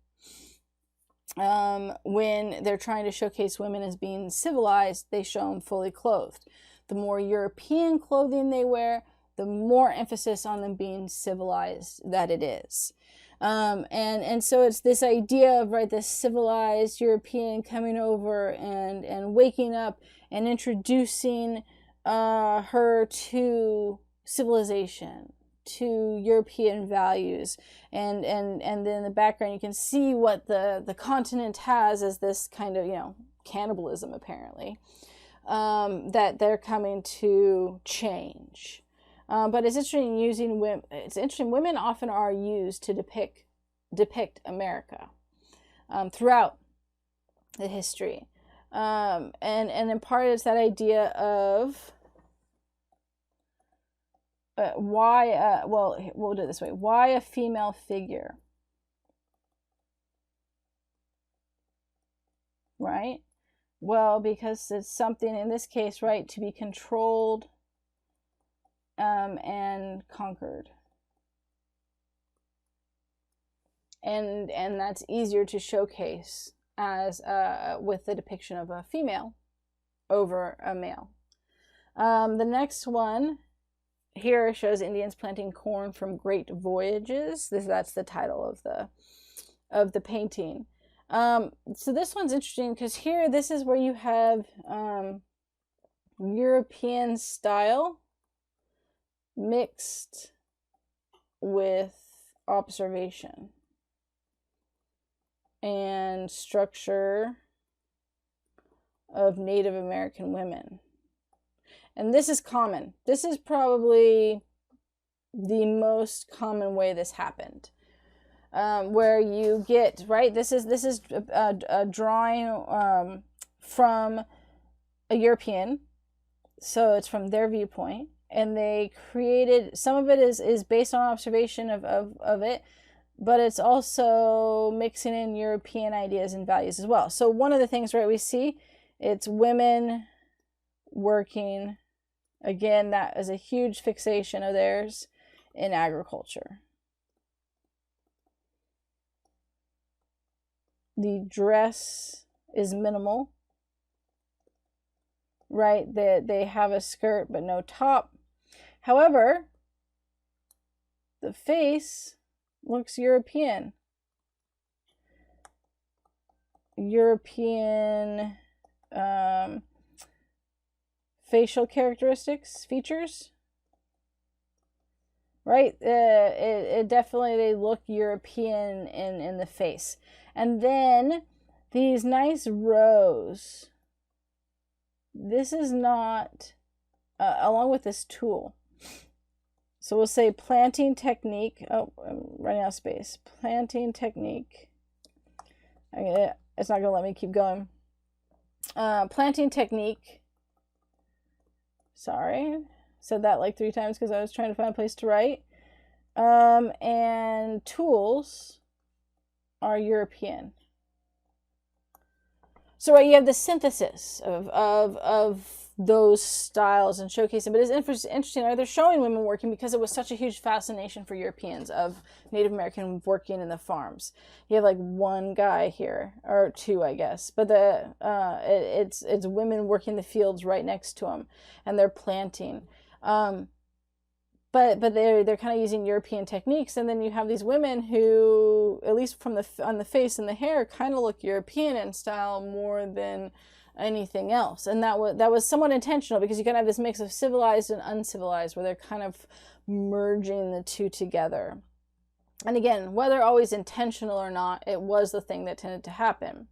When they're trying to showcase women as being civilized, they show them fully clothed. The more European clothing they wear, the more emphasis on them being civilized that it is. And so it's this idea of, right, this civilized European coming over and waking up and introducing her to civilization, to European values, and then in the background you can see what the continent has as this kind of, you know, cannibalism apparently, that they're coming to change. But it's interesting using women. It's interesting. Women often are used to depict America throughout the history, and in part it's that idea of why. Well, we'll do it this way. Why a female figure, right? Well, because it's something in this case, right, to be controlled and conquered. And that's easier to showcase as with the depiction of a female over a male. The next one here shows Indians planting corn from great voyages. That's the title of the painting. So this one's interesting because here, this is where you have European style mixed with observation and structure of Native American women. And this is common. This is probably the most common way this happened. Where you get, right, this is a drawing from a European, so it's from their viewpoint, and they created, some of it is based on observation of it, but it's also mixing in European ideas and values as well. So one of the things, right, we see, it's women working, again, that is a huge fixation of theirs in agriculture. The dress is minimal, right? They have a skirt but no top. However, the face looks European. European facial characteristics, features, right? It definitely, they look European in the face. And then these nice rows. This is not, along with this tool. So we'll say planting technique. Oh, I'm running out of space. Planting technique. It's not going to let me keep going. Planting technique. Sorry. Said that like 3 times because I was trying to find a place to write. And tools are European. So right, you have the synthesis of those styles and showcasing. But it's interesting, right? They're showing women working because it was such a huge fascination for Europeans of Native American working in the farms. You have like one guy here, or 2, I guess, but it's women working the fields right next to them, and they're planting. But they're kind of using European techniques, and then you have these women who, at least from on the face and the hair, kind of look European in style more than anything else. And that was somewhat intentional, because you kind of have this mix of civilized and uncivilized, where they're kind of merging the two together. And again, whether always intentional or not, it was the thing that tended to happen.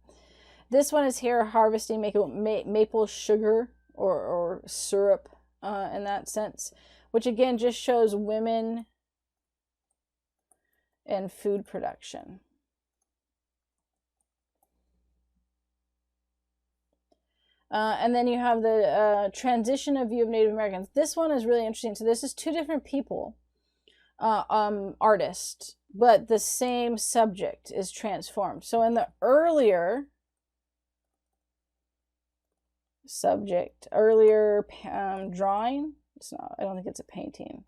This one is here harvesting maple sugar or syrup in that sense, which again just shows women and food production. And then you have the transition of view of Native Americans. This one is really interesting. So this is 2 different people, artists, but the same subject is transformed. So in the earlier subject, drawing, it's not, I don't think it's a painting.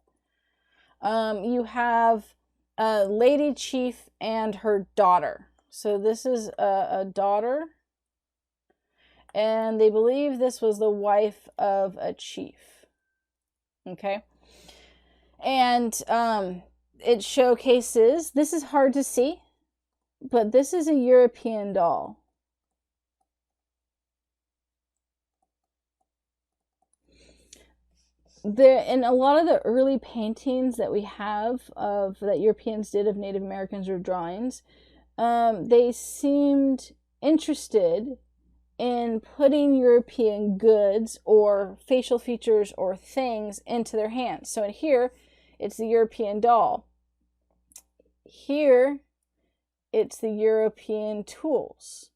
You have a lady chief and her daughter. So this is a daughter, and they believe this was the wife of a chief. Okay. And it showcases, this is hard to see, but this is a European doll. in a lot of the early paintings that we have of that Europeans did of Native Americans or drawings, they seemed interested in putting European goods or facial features or things into their hands. So in here, it's the European doll. Here, it's the European tools.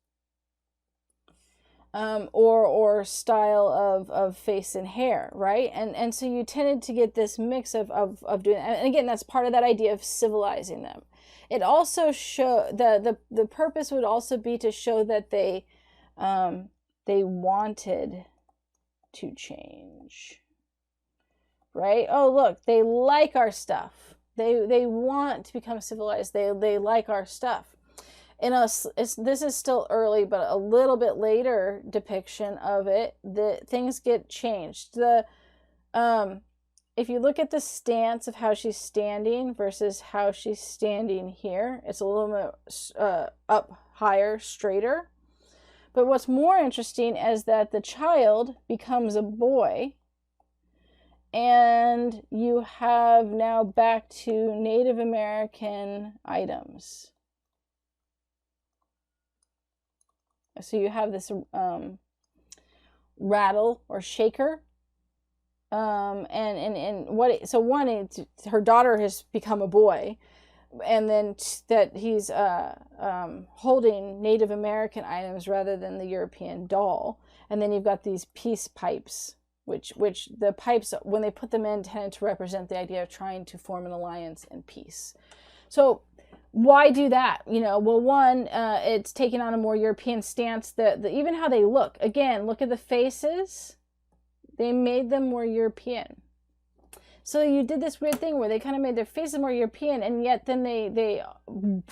Or style of face and hair, right? And so you tended to get this mix of doing that. And again, that's part of that idea of civilizing them. It also the purpose would also be to show that they wanted to change, right? Oh, look, they like our stuff. They want to become civilized. They like our stuff. In this is still early, but a little bit later depiction of it, the things get changed. If you look at the stance of how she's standing versus how she's standing here, it's a little bit up higher, straighter. But what's more interesting is that the child becomes a boy, and you have now back to Native American items. So you have this rattle or shaker, and what? So one, it's, her daughter has become a boy, and then that he's holding Native American items rather than the European doll, and then you've got these peace pipes, which the pipes, when they put them in, tended to represent the idea of trying to form an alliance and peace. So why do that? You know, well, one, it's taking on a more European stance. Even how they look. Again, look at the faces. They made them more European. So you did this weird thing where they kind of made their faces more European, and yet then they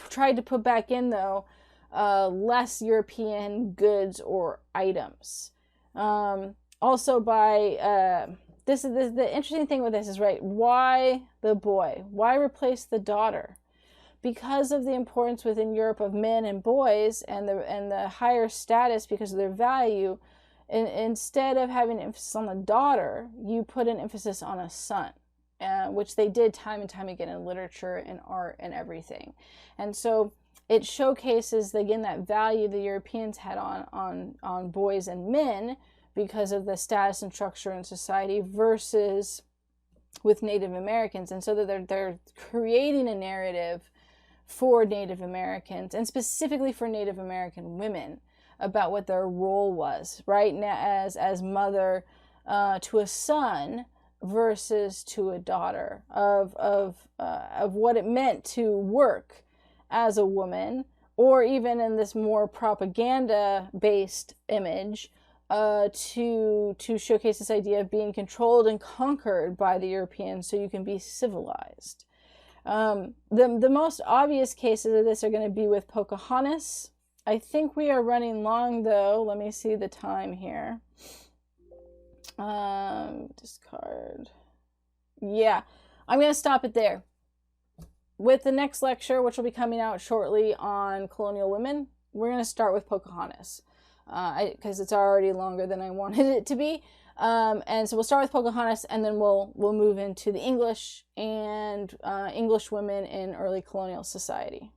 tried to put back in, though, less European goods or items. Also by, the interesting thing with this is, right, why the boy? Why replace the daughter? Because of the importance within Europe of men and boys and the higher status because of their value, instead of having emphasis on the daughter, you put an emphasis on a son, which they did time and time again in literature and art and everything. And so it showcases, again, that value the Europeans had on boys and men because of the status and structure in society versus with Native Americans. And so that they're creating a narrative for Native Americans, and specifically for Native American women, about what their role was, right? Now, as mother to a son versus to a daughter, of what it meant to work as a woman, or even in this more propaganda-based image, to showcase this idea of being controlled and conquered by the Europeans so you can be civilized. The most obvious cases of this are going to be with Pocahontas. I think we are running long, though. Let me see the time here. Discard. Yeah, I'm going to stop it there. With the next lecture, which will be coming out shortly on colonial women, we're going to start with Pocahontas, because it's already longer than I wanted it to be. And so we'll start with Pocahontas, and then we'll move into the English and English women in early colonial society.